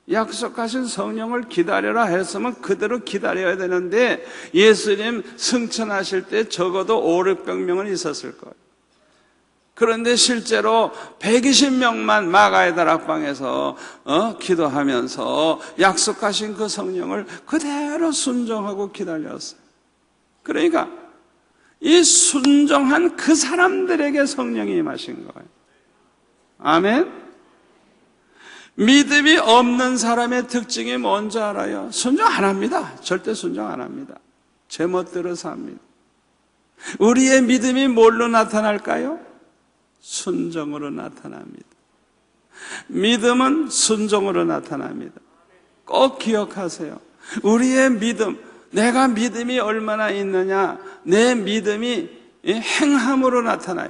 약속하신 성령을 기다려라 했으면 그대로 기다려야 되는데 예수님 승천하실 때 적어도 500~600명은 있었을 거예요. 그런데 실제로 120명만 마가의 다락방에서 기도하면서 약속하신 그 성령을 그대로 순종하고 기다렸어요. 그러니까 이 순종한 그 사람들에게 성령이 임하신 거예요. 아멘. 믿음이 없는 사람의 특징이 뭔지 알아요? 순종 안 합니다. 절대 순종 안 합니다. 제멋대로 삽니다. 우리의 믿음이 뭘로 나타날까요? 순종으로 나타납니다. 믿음은 순종으로 나타납니다. 꼭 기억하세요. 우리의 믿음, 내가 믿음이 얼마나 있느냐, 내 믿음이 행함으로 나타나요.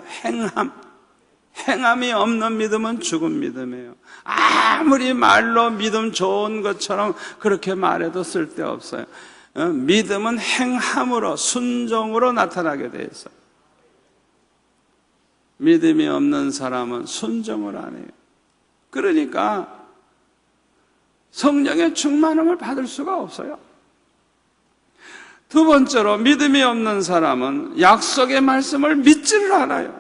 행함이 없는 믿음은 죽은 믿음이에요. 아무리 말로 믿음 좋은 것처럼 그렇게 말해도 쓸데없어요. 믿음은 행함으로, 순종으로 나타나게 돼 있어요. 믿음이 없는 사람은 순종을 안 해요. 그러니까 성령의 충만함을 받을 수가 없어요. 두 번째로 믿음이 없는 사람은 약속의 말씀을 믿지를 않아요.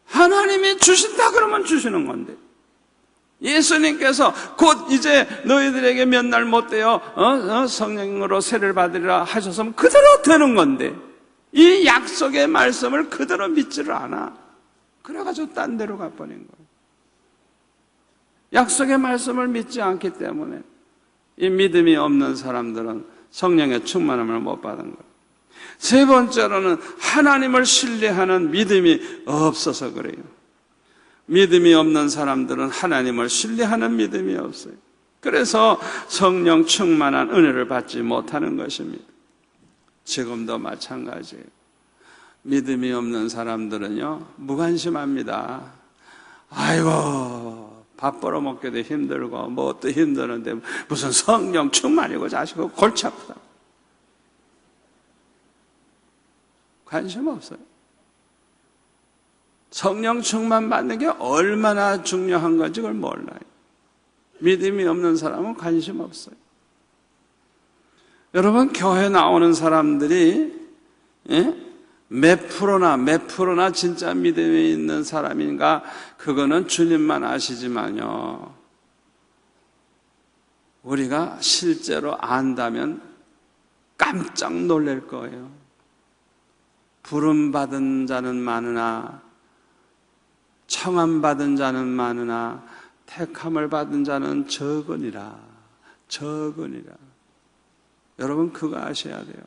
하나님이 주신다 그러면 주시는 건데, 예수님께서 곧 이제 너희들에게 몇 날 못되어 성령으로 세례를 받으리라 하셨으면 그대로 되는 건데 이 약속의 말씀을 그대로 믿지를 않아. 그래가지고 딴 데로 가버린 거예요. 약속의 말씀을 믿지 않기 때문에 이 믿음이 없는 사람들은 성령의 충만함을 못 받은 거예요. 세 번째로는 하나님을 신뢰하는 믿음이 없어서 그래요. 믿음이 없는 사람들은 하나님을 신뢰하는 믿음이 없어요. 그래서 성령 충만한 은혜를 받지 못하는 것입니다. 지금도 마찬가지예요. 믿음이 없는 사람들은요, 무관심합니다. 아이고, 밥 벌어먹기도 힘들고 뭐 또 힘드는데 무슨 성령 충만이고 자식고 골치 아프다. 관심 없어요. 성령 충만 받는 게 얼마나 중요한 건지 그걸 몰라요. 믿음이 없는 사람은 관심 없어요. 여러분, 교회 나오는 사람들이 몇 프로나 진짜 믿음이 있는 사람인가, 그거는 주님만 아시지만요, 우리가 실제로 안다면 깜짝 놀랄 거예요. 부름받은 자는 많으나 청함받은 자는 많으나 택함을 받은 자는 적으니라. 여러분, 그거 아셔야 돼요.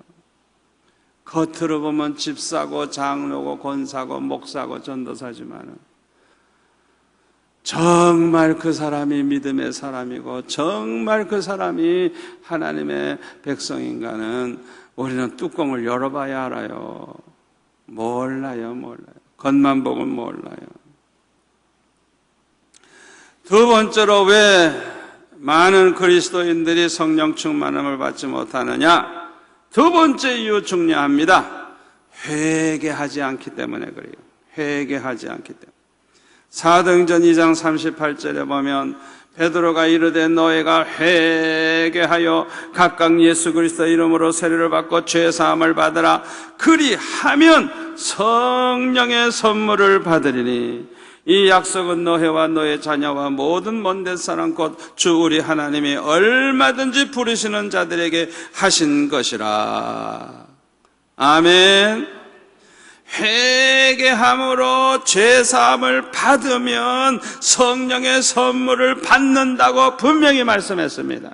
겉으로 보면 집사고 장로고 권사고 목사고 전도사지만은 정말 그 사람이 믿음의 사람이고 정말 그 사람이 하나님의 백성인가는 우리는 뚜껑을 열어봐야 알아요. 몰라요. 겉만 보고 몰라요. 두 번째로 왜 많은 그리스도인들이 성령 충만함을 받지 못하느냐? 두 번째 이유 중요합니다. 회개하지 않기 때문에 그래요. 회개하지 않기 때문에. 사도행전 2장 38절에 보면 베드로가 이르되 너희가 회개하여 각각 예수 그리스도 이름으로 세례를 받고 죄 사함을 받으라. 그리하면 성령의 선물을 받으리니 이 약속은 너희와 너의 자녀와 모든 먼 데 사람 곧 주 우리 하나님이 얼마든지 부르시는 자들에게 하신 것이라. 아멘. 회개함으로 죄사함을 받으면 성령의 선물을 받는다고 분명히 말씀했습니다.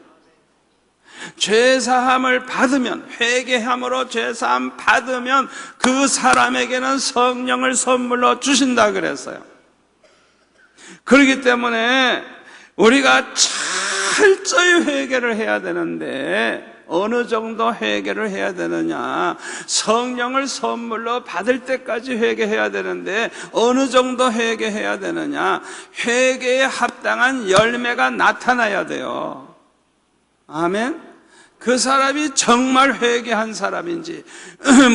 죄사함을 받으면, 회개함으로 죄사함 받으면 그 사람에게는 성령을 선물로 주신다 그랬어요. 그렇기 때문에 우리가 철저히 회개를 해야 되는데, 어느 정도 회개를 해야 되느냐? 성령을 선물로 받을 때까지 회개해야 되는데 어느 정도 회개해야 되느냐? 회개에 합당한 열매가 나타나야 돼요. 아멘. 그 사람이 정말 회개한 사람인지,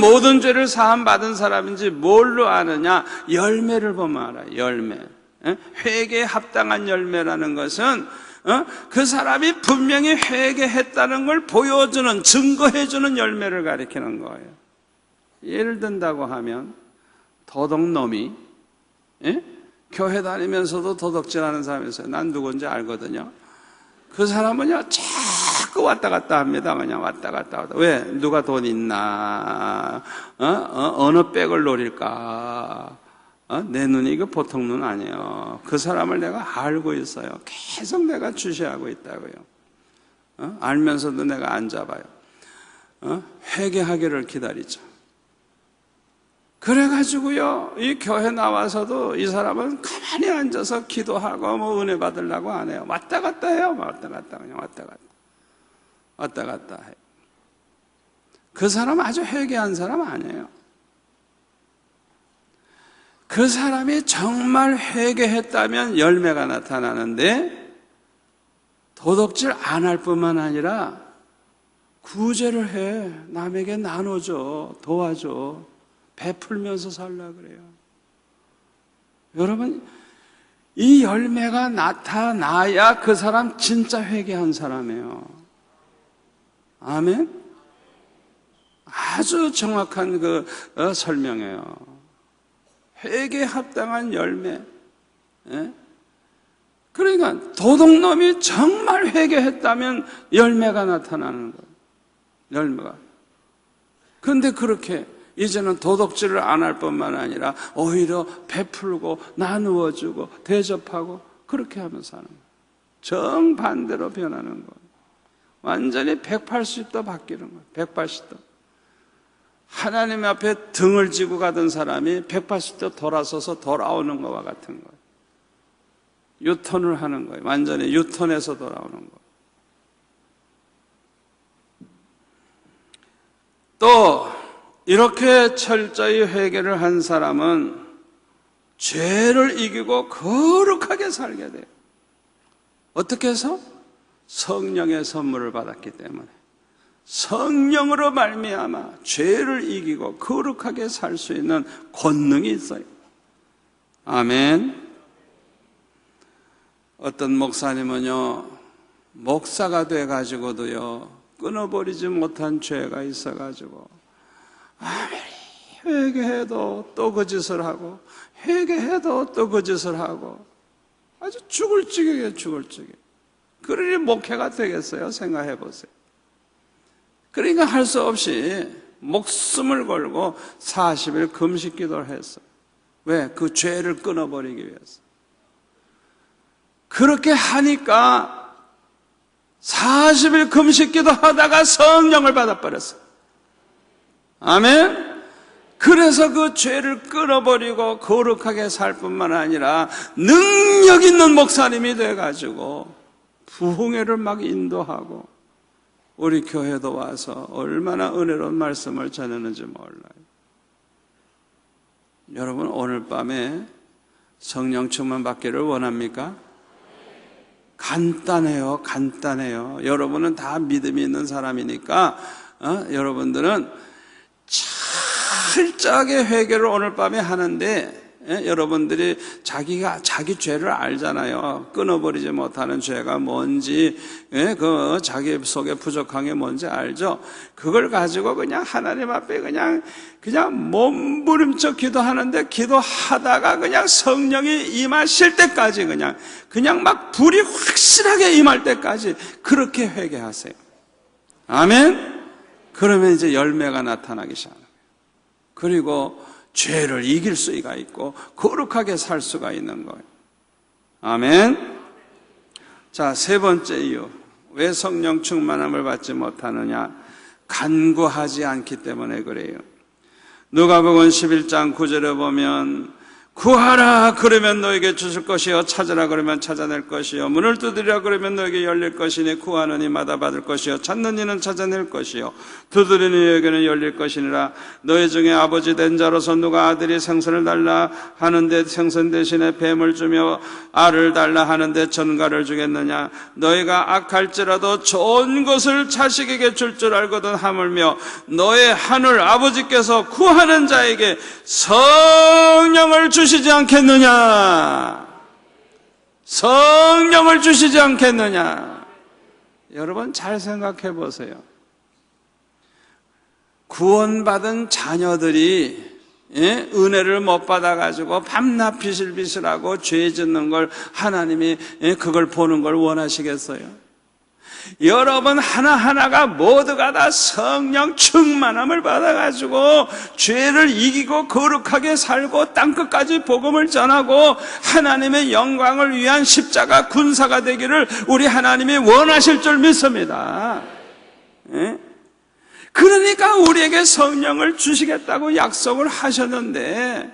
모든 죄를 사함받은 사람인지 뭘로 아느냐? 열매를 보면 알아요. 열매. 회개에 합당한 열매라는 것은 그 사람이 분명히 회개했다는 걸 보여주는, 증거해주는 열매를 가리키는 거예요. 예를 든다고 하면 도둑놈이 교회 다니면서도 도둑질하는 사람이 있어요. 난 누군지 알거든요. 그 사람은요 자꾸 왔다 갔다 합니다. 그냥 왔다 갔다. 왜? 누가 돈 있나? 어느 백을 노릴까? 내 눈이 이거 보통 눈 아니에요. 그 사람을 내가 알고 있어요. 계속 내가 주시하고 있다고요. 알면서도 내가 안 잡아요. 회개하기를 기다리죠. 그래가지고요, 이 교회 나와서도 이 사람은 가만히 앉아서 기도하고 뭐 은혜 받으려고 안 해요. 왔다 갔다 해요. 왔다 갔다, 그냥 왔다 갔다. 왔다 갔다 해요. 그 사람 아주 회개한 사람 아니에요. 그 사람이 정말 회개했다면 열매가 나타나는데, 도둑질 안 할 뿐만 아니라 구제를 해. 남에게 나눠줘. 도와줘. 베풀면서 살라 그래요. 여러분, 이 열매가 나타나야 그 사람 진짜 회개한 사람이에요. 아멘? 아주 정확한 그 설명이에요. 회개에 합당한 열매. 그러니까 도둑놈이 정말 회개했다면 열매가 나타나는 거예요. 열매가. 그런데 그렇게 이제는 도둑질을 안 할 뿐만 아니라 오히려 베풀고 나누어주고 대접하고 그렇게 하면서 하는 거예요. 정반대로 변하는 거예요. 완전히 180도 바뀌는 거예요. 180도. 하나님 앞에 등을 지고 가던 사람이 180도 돌아서서 돌아오는 것과 같은 거예요. 유턴을 하는 거예요. 완전히 유턴해서 돌아오는 거예요. 또 이렇게 철저히 회개를 한 사람은 죄를 이기고 거룩하게 살게 돼요. 어떻게 해서? 성령의 선물을 받았기 때문에. 성령으로 말미암아 죄를 이기고 거룩하게 살 수 있는 권능이 있어요. 아멘. 어떤 목사님은요, 목사가 돼가지고도요, 끊어버리지 못한 죄가 있어가지고 아무리 회개해도 또 그 짓을 하고 회개해도 또 그 짓을 하고 아주 죽을 지경이에요. 죽을 지경. 그러니 목회가 되겠어요? 생각해 보세요. 그러니까 할 수 없이 목숨을 걸고 40일 금식 기도를 했어요. 왜? 그 죄를 끊어버리기 위해서. 그렇게 하니까 40일 금식 기도하다가 성령을 받아버렸어요. 아멘? 그래서 그 죄를 끊어버리고 거룩하게 살 뿐만 아니라 능력 있는 목사님이 돼가지고 부흥회를 막 인도하고 우리 교회도 와서 얼마나 은혜로운 말씀을 전했는지 몰라요. 여러분, 오늘 밤에 성령 충만 받기를 원합니까? 간단해요. 간단해요. 여러분은 다 믿음이 있는 사람이니까 여러분들은 철저하게 회개를 오늘 밤에 하는데 여러분들이 자기 죄를 알잖아요. 끊어버리지 못하는 죄가 뭔지, 그 자기 속에 부족한 게 뭔지 알죠. 그걸 가지고 그냥 하나님 앞에 그냥 몸부림쳐 기도하는데, 기도하다가 그냥 성령이 임하실 때까지 그냥 막 불이 확실하게 임할 때까지 그렇게 회개하세요. 아멘. 그러면 이제 열매가 나타나기 시작합니다. 그리고 죄를 이길 수가 있고 거룩하게 살 수가 있는 거예요. 아멘. 자, 세 번째 이유. 왜 성령 충만함을 받지 못하느냐? 간구하지 않기 때문에 그래요. 누가복음 11장 9절에 보면 구하라 그러면 너에게 주실 것이요 찾으라 그러면 찾아낼 것이요 문을 두드리라 그러면 너에게 열릴 것이니 구하는 이마다 받을 것이요 찾는 이는 찾아낼 것이요 두드리는 이에게는 열릴 것이니라. 너희 중에 아버지 된 자로서 누가 아들이 생선을 달라 하는데 생선 대신에 뱀을 주며 알을 달라 하는데 전갈을 주겠느냐? 너희가 악할지라도 좋은 것을 자식에게 줄 줄 알거든 하물며 너의 하늘 아버지께서 구하는 자에게 성령을 주시지 않겠느냐? 성령을 주시지 않겠느냐? 여러분 잘 생각해 보세요. 구원받은 자녀들이 은혜를 못 받아가지고 밤낮 비실비실하고 죄 짓는 걸 하나님이 그걸 보는 걸 원하시겠어요? 여러분 하나하나가 모두가 다 성령 충만함을 받아가지고 죄를 이기고 거룩하게 살고 땅끝까지 복음을 전하고 하나님의 영광을 위한 십자가 군사가 되기를 우리 하나님이 원하실 줄 믿습니다. 그러니까 우리에게 성령을 주시겠다고 약속을 하셨는데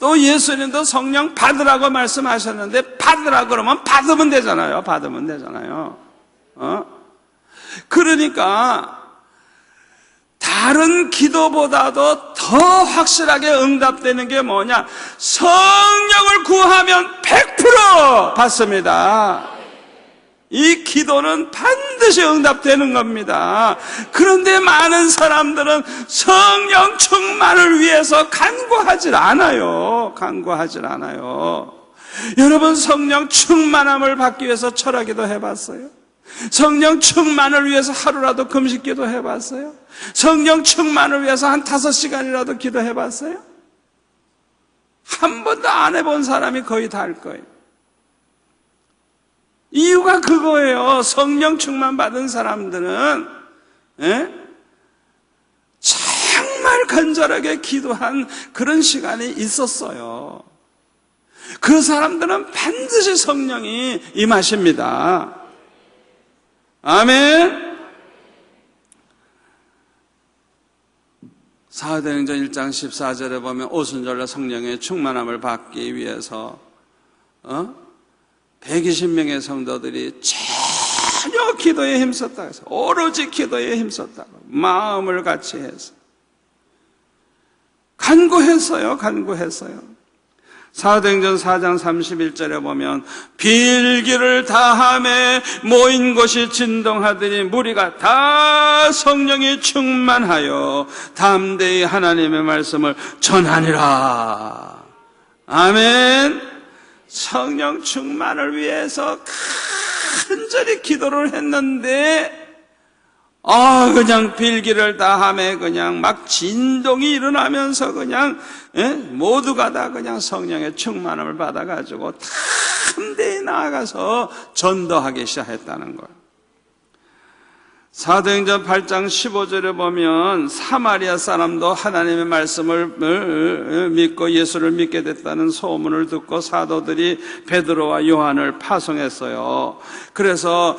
또 예수님도 성령 받으라고 말씀하셨는데 받으라 그러면 받으면 되잖아요. 받으면 되잖아요. 그러니까 다른 기도보다도 더 확실하게 응답되는 게 뭐냐? 성령을 구하면 100% 받습니다. 이 기도는 반드시 응답되는 겁니다. 그런데 많은 사람들은 성령 충만을 위해서 간구하질 않아요. 간구하질 않아요. 여러분 성령 충만함을 받기 위해서 철학기도 해봤어요? 성령 충만을 위해서 하루라도 금식기도 해봤어요? 성령 충만을 위해서 한 5시간이라도 기도해봤어요? 한 번도 안 해본 사람이 거의 다 할 거예요. 이유가 그거예요. 성령 충만 받은 사람들은 정말 간절하게 기도한 그런 시간이 있었어요. 그 사람들은 반드시 성령이 임하십니다. 아멘. 사도행전 1장 14절에 보면 오순절날 성령의 충만함을 받기 위해서 120명의 성도들이 전혀 기도에 힘썼다고 해서 오로지 기도에 힘썼다고 마음을 같이 해서 간구했어요. 사도행전 4장 31절에 보면 빌기를 다하매 모인 곳이 진동하더니 무리가 다 성령이 충만하여 담대히 하나님의 말씀을 전하니라. 아멘. 성령 충만을 위해서 간절히 기도를 했는데 그냥 빌기를 다하며 그냥 막 진동이 일어나면서 그냥 모두가 다 그냥 성령의 충만함을 받아가지고 담대히 나아가서 전도하기 시작했다는 거예요. 사도행전 8장 15절에 보면 사마리아 사람도 하나님의 말씀을 믿고 예수를 믿게 됐다는 소문을 듣고 사도들이 베드로와 요한을 파송했어요. 그래서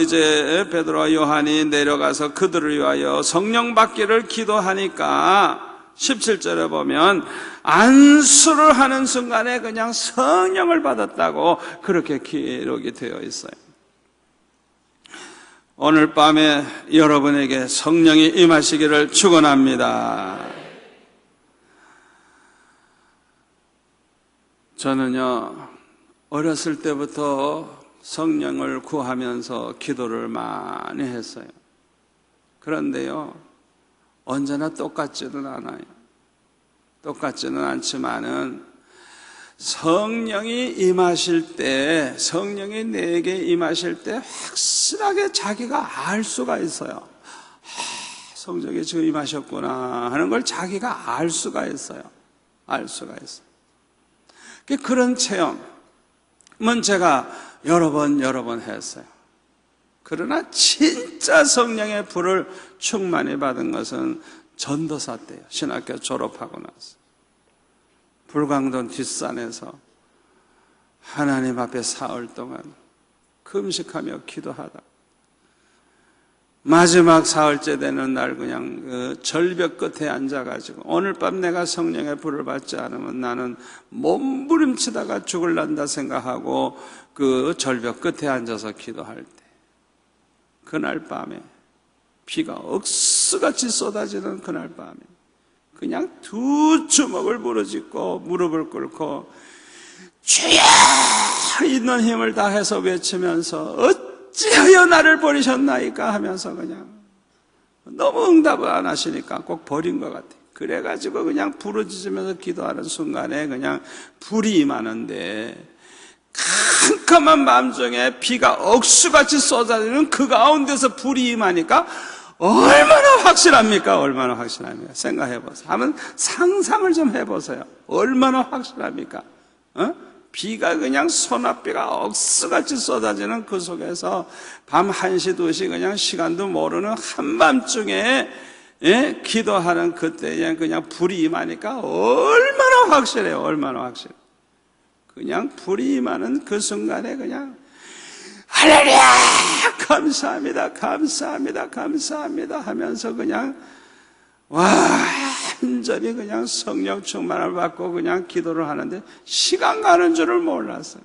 이제 베드로와 요한이 내려가서 그들을 위하여 성령 받기를 기도하니까 17절에 보면 안수를 하는 순간에 그냥 성령을 받았다고 그렇게 기록이 되어 있어요. 오늘 밤에 여러분에게 성령이 임하시기를 축원합니다. 저는요 어렸을 때부터 성령을 구하면서 기도를 많이 했어요. 그런데요 언제나 똑같지는 않아요. 똑같지는 않지만은 성령이 임하실 때, 성령이 내게 임하실 때 확실하게 자기가 알 수가 있어요. 성령이 지금 임하셨구나 하는 걸 자기가 알 수가 있어요. 알 수가 있어요. 그런 체험은 제가 여러 번 했어요. 그러나 진짜 성령의 불을 충만히 받은 것은 전도사 때요. 신학교 졸업하고 나서 불광동 뒷산에서 하나님 앞에 사흘 동안 금식하며 기도하다 마지막 사흘째 되는 날 그냥 그 절벽 끝에 앉아가지고 오늘 밤 내가 성령의 불을 받지 않으면 나는 몸부림치다가 죽을란다 생각하고 그 절벽 끝에 앉아서 기도할 때 그날 밤에 비가 억수같이 쏟아지는 그날 밤에 그냥 두 주먹을 부르짖고 무릎을 꿇고 주여 있는 힘을 다해서 외치면서 어찌하여 나를 버리셨나이까 하면서 그냥 너무 응답을 안 하시니까 꼭 버린 것 같아요. 그래가지고 그냥 부르짖으면서 기도하는 순간에 그냥 불이 임하는데 캄캄한 밤중에 비가 억수같이 쏟아지는 그 가운데서 불이 임하니까 얼마나 확실합니까? 얼마나 확실합니까? 생각해보세요. 한번 상상을 좀 해보세요. 얼마나 확실합니까? 비가 그냥 소낙비가 억수같이 쏟아지는 그 속에서 밤 1시, 2시 그냥 시간도 모르는 한밤중에 기도하는 그때에 그냥 불이 임하니까 얼마나 확실해요. 얼마나 확실해요. 그냥 불이 임하는 그 순간에 그냥 할렐루야! 감사합니다, 감사합니다, 감사합니다 하면서 그냥 완전히 그냥 성령 충만을 받고 그냥 기도를 하는데 시간 가는 줄을 몰랐어요.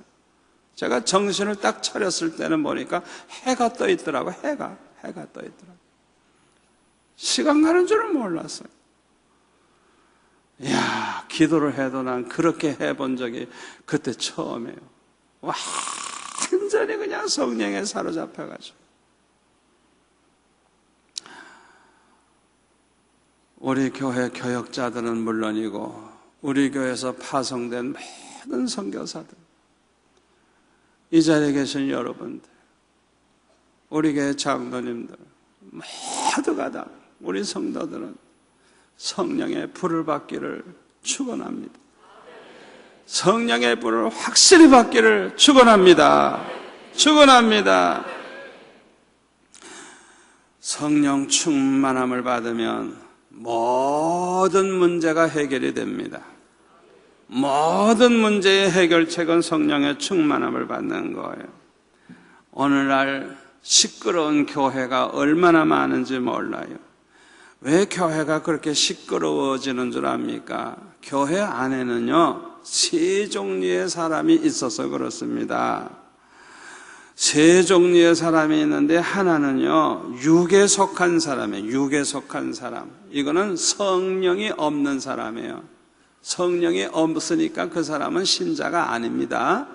제가 정신을 딱 차렸을 때는 보니까 해가 떠 있더라고요. 해가 떠 있더라고요. 시간 가는 줄을 몰랐어요. 이야, 기도를 해도 난 그렇게 해본 적이 그때 처음이에요. 완전히 그냥 성령에 사로잡혀가지고. 우리 교회 교역자들은 물론이고 우리 교회에서 파송된 모든 선교사들, 이 자리에 계신 여러분들, 우리 교회 장로님들 모두가 다 우리 성도들은 성령의 불을 받기를 축원합니다. 성령의 불을 확실히 받기를 축원합니다. 축원합니다. 성령 충만함을 받으면 모든 문제가 해결이 됩니다. 모든 문제의 해결책은 성령의 충만함을 받는 거예요. 오늘날 시끄러운 교회가 얼마나 많은지 몰라요. 왜 교회가 그렇게 시끄러워지는 줄 압니까? 교회 안에는요, 세 종류의 사람이 있어서 그렇습니다. 세 종류의 사람이 있는데 하나는요, 육에 속한 사람이에요. 육에 속한 사람. 이거는 성령이 없는 사람이에요. 성령이 없으니까 그 사람은 신자가 아닙니다.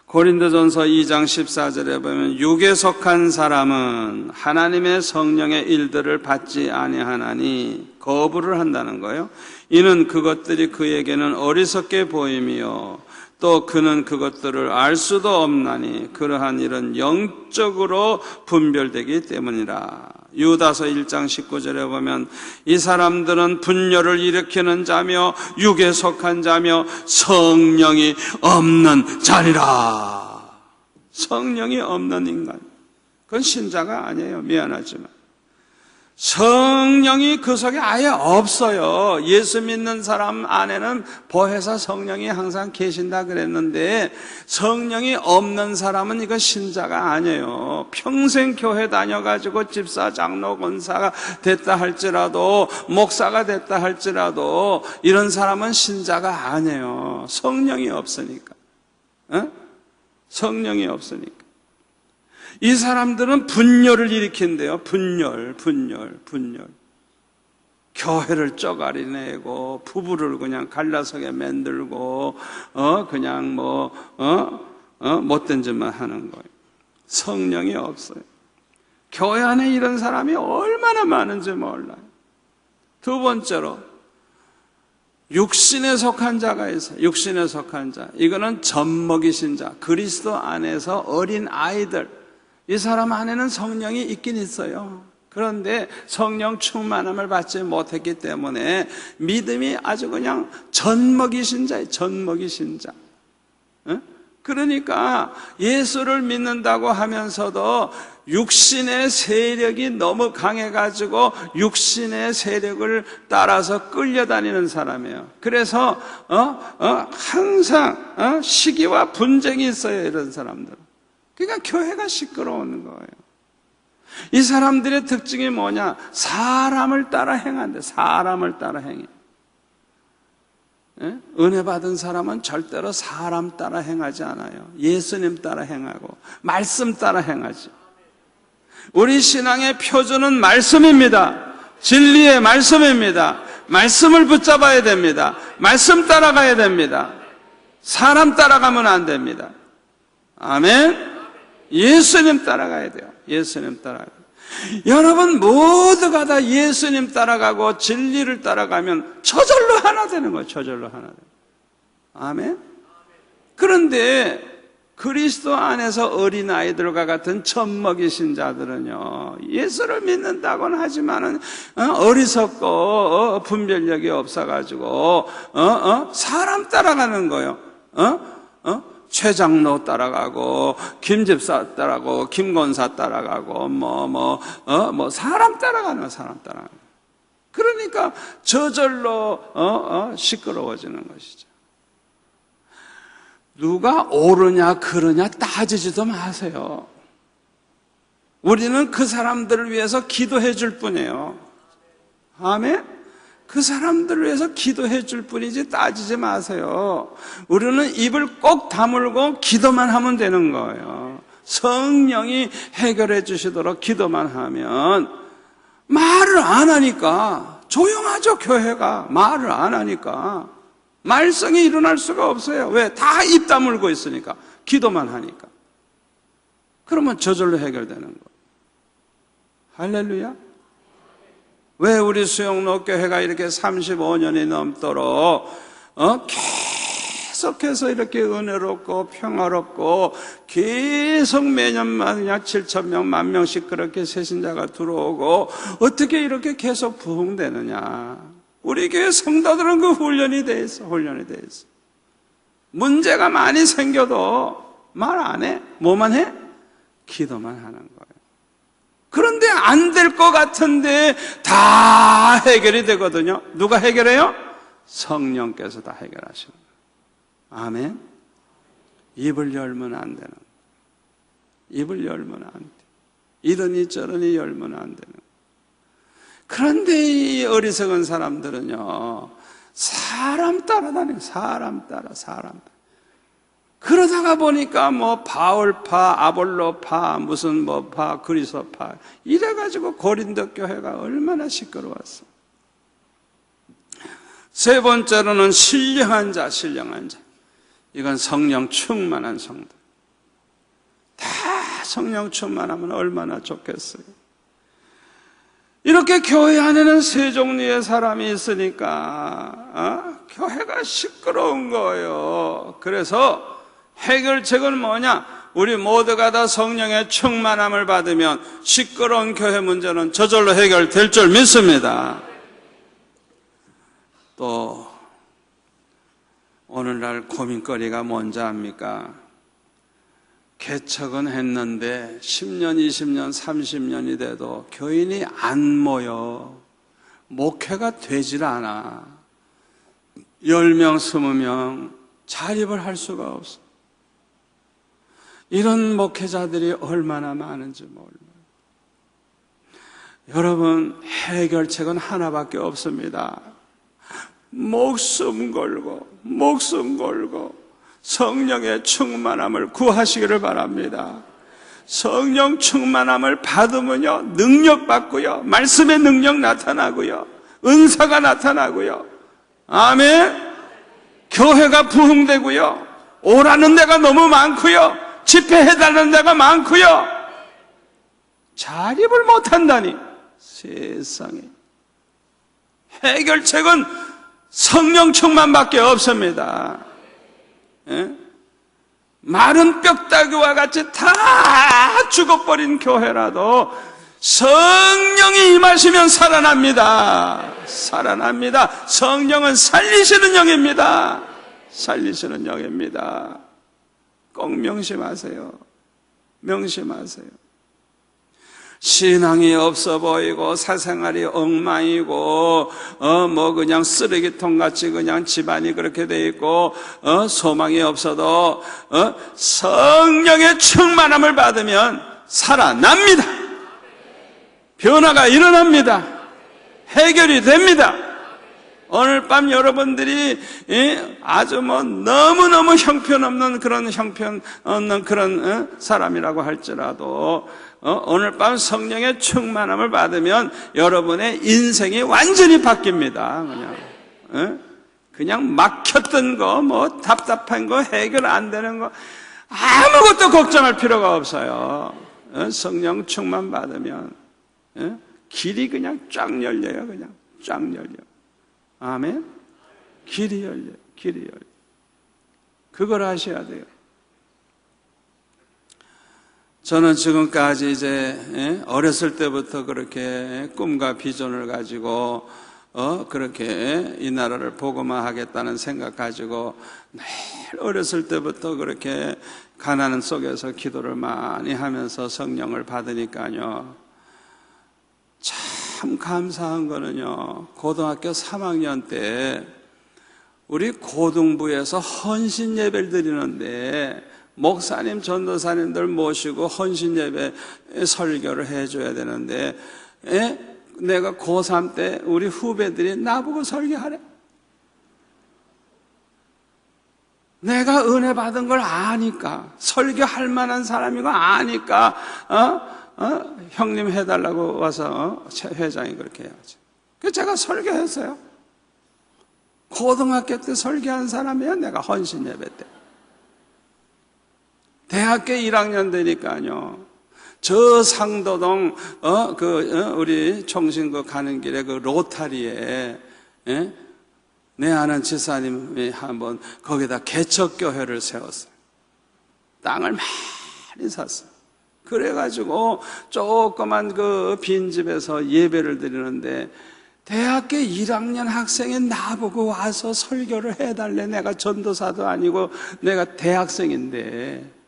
고린도전서 2장 14절에 보면 육에 속한 사람은 하나님의 성령의 일들을 받지 아니하나니 거부를 한다는 거예요. 이는 그것들이 그에게는 어리석게 보임이요 또 그는 그것들을 알 수도 없나니 그러한 일은 영적으로 분별되기 때문이라. 유다서 1장 19절에 보면 이 사람들은 분열을 일으키는 자며 육에 속한 자며 성령이 없는 자리라. 성령이 없는 인간, 그건 신자가 아니에요. 미안하지만 성령이 그 속에 아예 없어요. 예수 믿는 사람 안에는 보혜사 성령이 항상 계신다 그랬는데 성령이 없는 사람은 이건 신자가 아니에요. 평생 교회 다녀가지고 집사, 장로, 권사가 됐다 할지라도 목사가 됐다 할지라도 이런 사람은 신자가 아니에요. 성령이 없으니까. 성령이 없으니까. 이 사람들은 분열을 일으킨대요. 분열. 교회를 쪼가리내고 부부를 그냥 갈라서게 만들고 그냥 못된 짓만 하는 거예요. 성령이 없어요. 교회 안에 이런 사람이 얼마나 많은지 몰라요. 두 번째로 육신에 속한 자가 있어요. 육신에 속한 자. 이거는 젖먹이신 자. 그리스도 안에서 어린 아이들. 이 사람 안에는 성령이 있긴 있어요. 그런데 성령 충만함을 받지 못했기 때문에 믿음이 아주 그냥 젖먹이신 자예요. 젖먹이신 자. 그러니까 예수를 믿는다고 하면서도 육신의 세력이 너무 강해가지고 육신의 세력을 따라서 끌려다니는 사람이에요. 그래서 항상 시기와 분쟁이 있어요, 이런 사람들. 그러니까 교회가 시끄러운 거예요. 이 사람들의 특징이 뭐냐? 사람을 따라 행한대. 사람을 따라 행해. 은혜 받은 사람은 절대로 사람 따라 행하지 않아요. 예수님 따라 행하고 말씀 따라 행하지. 우리 신앙의 표준은 말씀입니다. 진리의 말씀입니다. 말씀을 붙잡아야 됩니다. 말씀 따라가야 됩니다. 사람 따라가면 안 됩니다. 아멘. 예수님 따라가야 돼요. 예수님 따라가야 돼요. 여러분 모두가 다 예수님 따라가고 진리를 따라가면 저절로 하나 되는 거예요. 저절로 하나 되는 거예요. 아멘. 그런데 그리스도 안에서 어린아이들과 같은 젖먹이신 자들은요, 예수를 믿는다고는 하지만은 어리석고 분별력이 없어가지고 사람 따라가는 거예요. 최 장로 따라가고 김 집사 따라가고 김 권사 따라가고 사람 따라가는 거예요. 사람 따라가는 거예요. 그러니까 저절로 시끄러워지는 것이죠. 누가 옳으냐 그르냐 따지지도 마세요. 우리는 그 사람들을 위해서 기도해 줄 뿐이에요. 아멘? 그 사람들을 위해서 기도해 줄 뿐이지 따지지 마세요. 우리는 입을 꼭 다물고 기도만 하면 되는 거예요. 성령이 해결해 주시도록 기도만 하면, 말을 안 하니까 조용하죠. 교회가 말을 안 하니까 말썽이 일어날 수가 없어요. 왜? 다 입 다물고 있으니까. 기도만 하니까. 그러면 저절로 해결되는 거예요. 할렐루야. 왜 우리 수영로 교회가 이렇게 35년이 넘도록 계속해서 이렇게 은혜롭고 평화롭고 계속 매년마다 약 7,000명, 10,000명씩 그렇게 새신자가 들어오고 어떻게 이렇게 계속 부흥되느냐? 우리 교회 성도들은 그 훈련이 돼 있어. 훈련이 돼 있어. 문제가 많이 생겨도 말 안 해. 뭐만 해? 기도만 하는 거예요. 그런데 안 될 것 같은데 다 해결이 되거든요. 누가 해결해요? 성령께서 다 해결하시는 거예요. 아멘. 입을 열면 안 되는 거예요. 입을 열면 안 돼. 이러니 저러니 열면 안 되는 거예요. 그런데 이 어리석은 사람들은요, 사람 따라다녀요. 사람 따라. 그러다가 보니까 바울파, 아볼로파, 무슨 파, 그리스도파 이래가지고 고린도 교회가 얼마나 시끄러웠어. 세 번째로는 신령한 자. 이건 성령 충만한 성도. 다 성령 충만하면 얼마나 좋겠어요. 이렇게 교회 안에는 세 종류의 사람이 있으니까 교회가 시끄러운 거예요. 그래서 해결책은 뭐냐? 우리 모두가 다 성령의 충만함을 받으면 시끄러운 교회 문제는 저절로 해결될 줄 믿습니다. 또 오늘날 고민거리가 뭔지 압니까? 개척은 했는데 10년, 20년, 30년이 돼도 교인이 안 모여. 목회가 되질 않아. 10명, 20명 자립을 할 수가 없어. 이런 목회자들이 얼마나 많은지 몰라요. 여러분, 해결책은 하나밖에 없습니다. 목숨 걸고 성령의 충만함을 구하시기를 바랍니다. 성령 충만함을 받으면요, 능력 받고요, 말씀의 능력 나타나고요, 은사가 나타나고요. 아멘. 교회가 부흥되고요, 오라는 데가 너무 많고요, 집회해달라는 데가 많고요. 자립을 못한다니. 세상에. 해결책은 성령 충만밖에 없습니다. 예? 마른 뼈다귀와 같이 다 죽어버린 교회라도 성령이 임하시면 살아납니다. 성령은 살리시는 영입니다. 꼭 명심하세요. 명심하세요. 신앙이 없어 보이고 사생활이 엉망이고 그냥 쓰레기통 같이 그냥 집안이 그렇게 돼 있고 소망이 없어도 성령의 충만함을 받으면 살아납니다. 변화가 일어납니다. 해결이 됩니다. 오늘 밤 여러분들이 아주 너무너무 형편없는 그런 사람이라고 할지라도 오늘 밤 성령의 충만함을 받으면 여러분의 인생이 완전히 바뀝니다. 그냥 막혔던 거, 답답한 거, 해결 안 되는 거 아무것도 걱정할 필요가 없어요. 성령 충만 받으면 길이 그냥 쫙 열려요. 그냥 쫙 열려. 아멘. 길이 열려요. 길이 열려요. 그걸 하셔야 돼요. 저는 지금까지 이제 어렸을 때부터 그렇게 꿈과 비전을 가지고 그렇게 이 나라를 복음화하겠다는 생각 가지고 매일 어렸을 때부터 그렇게 가난 속에서 기도를 많이 하면서 성령을 받으니까요. 참 감사한 거는요, 고등학교 3학년 때 우리 고등부에서 헌신 예배를 드리는데 목사님, 전도사님들 모시고 헌신 예배 설교를 해줘야 되는데 내가 고3 때 우리 후배들이 나보고 설교하래. 내가 은혜 받은 걸 아니까, 설교할 만한 사람이고 아니까 형님 해달라고 와서 회장이 그렇게 해야지. 그래서 제가 설교했어요. 고등학교 때 설교한 사람이에요. 내가 헌신 예배 때. 대학교 1학년 되니까요, 저 상도동 우리 총신구 가는 길에 그 로타리에 내 아는 지사님이 한번 거기다 개척교회를 세웠어요. 땅을 많이 샀어요. 그래가지고 조그만 그 빈집에서 예배를 드리는데 대학교 1학년 학생이 나보고 와서 설교를 해달래. 내가 전도사도 아니고 내가 대학생인데.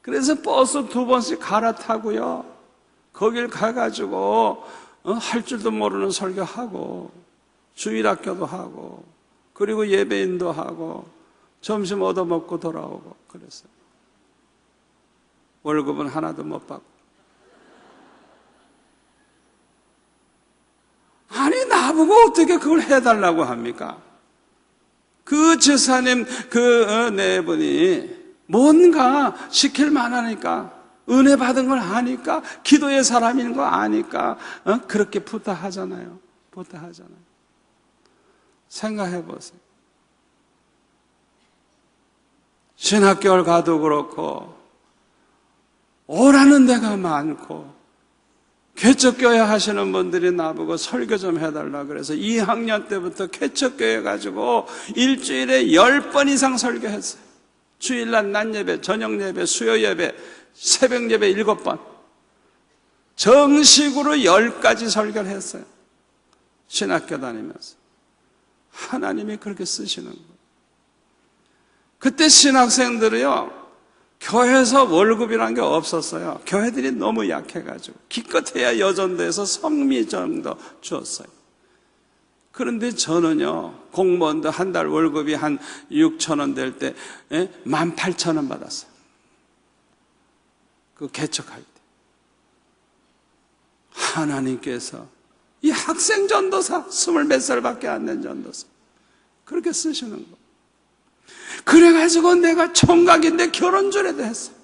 그래서 버스 2번씩 갈아타고요, 거길 가가지고 할 줄도 모르는 설교하고 주일학교도 하고 그리고 예배인도 하고 점심 얻어먹고 돌아오고 그랬어요. 월급은 하나도 못 받고. 아니 나보고 어떻게 그걸 해달라고 합니까? 그 지사님 네 분이 뭔가 시킬 만하니까, 은혜 받은 걸 아니까, 기도의 사람인 거 아니까 그렇게 부탁하잖아요. 부탁하잖아요. 생각해 보세요. 신학교를 가도 그렇고 오라는 데가 많고, 개척교회 하시는 분들이 나보고 설교 좀 해달라 그래서 2학년 때부터 개척교회 가지고 일주일에 10번 이상 설교했어요. 주일날 낮예배, 저녁예배, 수요예배, 새벽예배 7번 정식으로 10가지 설교를 했어요. 신학교 다니면서. 하나님이 그렇게 쓰시는 거예요. 그때 신학생들이요, 교회에서 월급이라는 게 없었어요. 교회들이 너무 약해가지고 기껏해야 여전도에서 성미 정도 주었어요. 그런데 저는요, 공무원도 한 달 월급이 한 6,000원 될 때 18,000원 받았어요. 그 개척할 때. 하나님께서 이 학생 전도사, 20몇 살밖에 안 된 전도사 그렇게 쓰시는 거. 그래가지고 내가 총각인데 결혼전에도 했어요.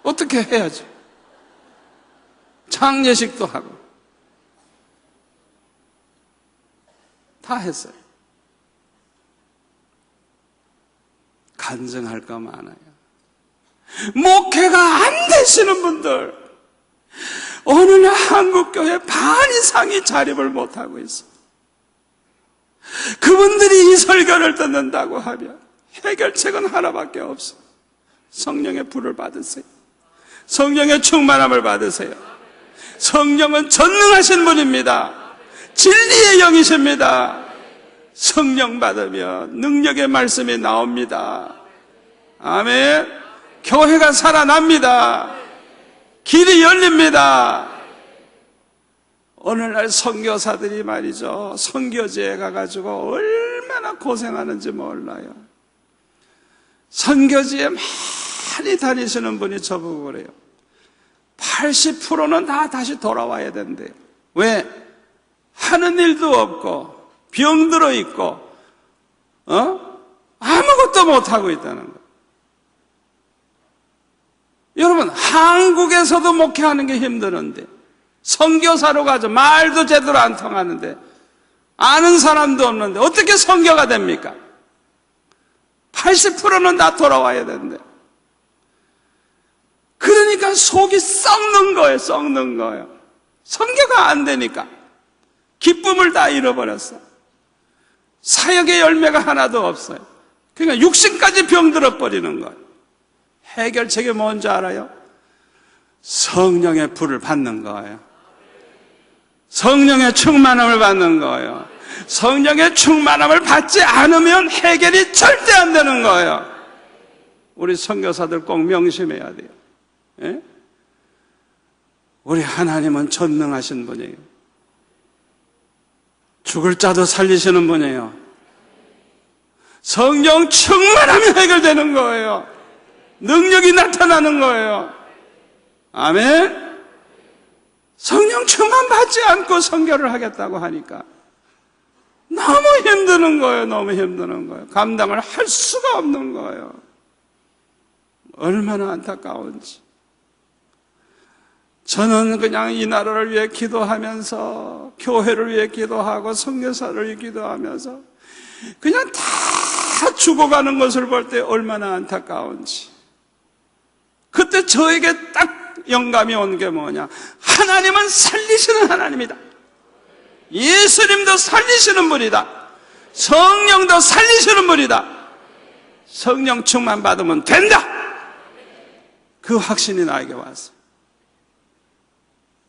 어떻게 해야지? 장례식도 하고 다 했어요. 간증할 거 많아요. 목회가 안 되시는 분들, 오늘날 한국교회 반 이상이 자립을 못하고 있어요. 그분들이 이 설교를 듣는다고 하면 해결책은 하나밖에 없어요. 성령의 불을 받으세요. 성령의 충만함을 받으세요. 성령은 전능하신 분입니다. 진리의 영이십니다. 성령 받으면 능력의 말씀이 나옵니다. 아멘. 교회가 살아납니다. 길이 열립니다. 오늘날 선교사들이 말이죠, 선교지에 가가지고 얼마나 고생하는지 몰라요. 선교지에 많이 다니시는 분이 저보고 그래요. 80%는 다 다시 돌아와야 된대요. 왜? 하는 일도 없고 병들어 있고 아무것도 못하고 있다는 거예요. 여러분, 한국에서도 목회하는 게 힘드는데, 선교사로 가죠. 말도 제대로 안 통하는데, 아는 사람도 없는데 어떻게 선교가 됩니까? 80%는 다 돌아와야 되는데. 그러니까 속이 썩는 거예요. 썩는 거예요. 선교가 안 되니까 기쁨을 다 잃어버렸어. 사역의 열매가 하나도 없어요. 그러니까 육신까지 병들어 버리는 거예요. 해결책이 뭔지 알아요? 성령의 불을 받는 거예요. 성령의 충만함을 받는 거예요. 성령의 충만함을 받지 않으면 해결이 절대 안 되는 거예요. 우리 선교사들 꼭 명심해야 돼요. 예? 우리 하나님은 전능하신 분이에요. 죽을 자도 살리시는 분이에요. 성령 충만하면 해결되는 거예요. 능력이 나타나는 거예요. 아멘. 성령 충만 받지 않고 선교를 하겠다고 하니까 너무 힘드는 거예요. 너무 힘드는 거예요. 감당을 할 수가 없는 거예요. 얼마나 안타까운지. 저는 그냥 이 나라를 위해 기도하면서, 교회를 위해 기도하고 선교사를 위해 기도하면서 그냥 다 죽어가는 것을 볼 때 얼마나 안타까운지. 그때 저에게 딱 영감이 온 게 뭐냐? 하나님은 살리시는 하나님이다. 예수님도 살리시는 분이다. 성령도 살리시는 분이다. 성령 충만 받으면 된다. 그 확신이 나에게 왔어요.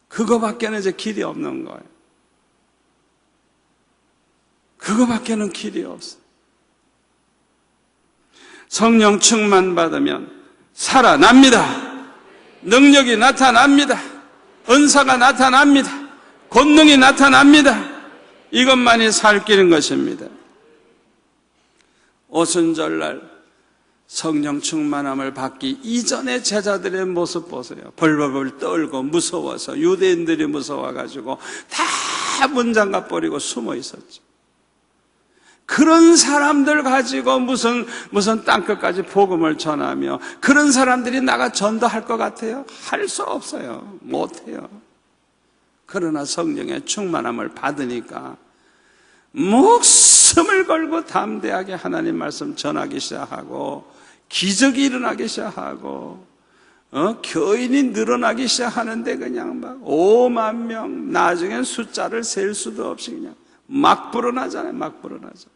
그거밖에는 이제 길이 없는 거예요. 그거밖에는 길이 없어요. 성령 충만 받으면 살아납니다. 능력이 나타납니다. 은사가 나타납니다. 권능이 나타납니다. 이것만이 살 길인 것입니다. 오순절날 성령 충만함을 받기 이전의 제자들의 모습 보세요. 벌벌벌 떨고 무서워서, 유대인들이 무서워가지고 다 문 잠가 버리고 숨어 있었죠. 그런 사람들 가지고 무슨 땅끝까지 복음을 전하며, 그런 사람들이 나가 전도할 것 같아요? 할 수 없어요. 못해요. 그러나 성령의 충만함을 받으니까 목숨을 걸고 담대하게 하나님 말씀 전하기 시작하고, 기적이 일어나기 시작하고, 교인이 늘어나기 시작하는데 그냥 막 5만 명, 나중엔 숫자를 셀 수도 없이 그냥 막 불어나잖아요. 막 불어나죠.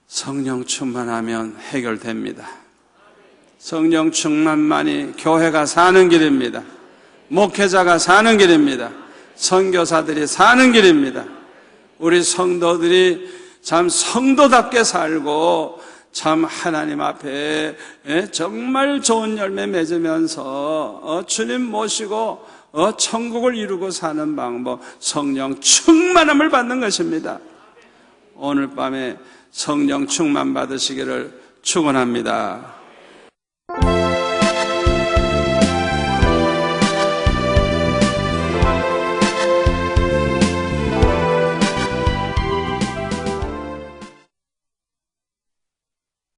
성령 충만하면 해결됩니다. 성령 충만만이 교회가 사는 길입니다. 목회자가 사는 길입니다. 선교사들이 사는 길입니다. 우리 성도들이 참 성도답게 살고 참 하나님 앞에 정말 좋은 열매 맺으면서 주님 모시고 천국을 이루고 사는 방법, 성령 충만함을 받는 것입니다. 오늘 밤에 성령 충만 받으시기를 축원합니다.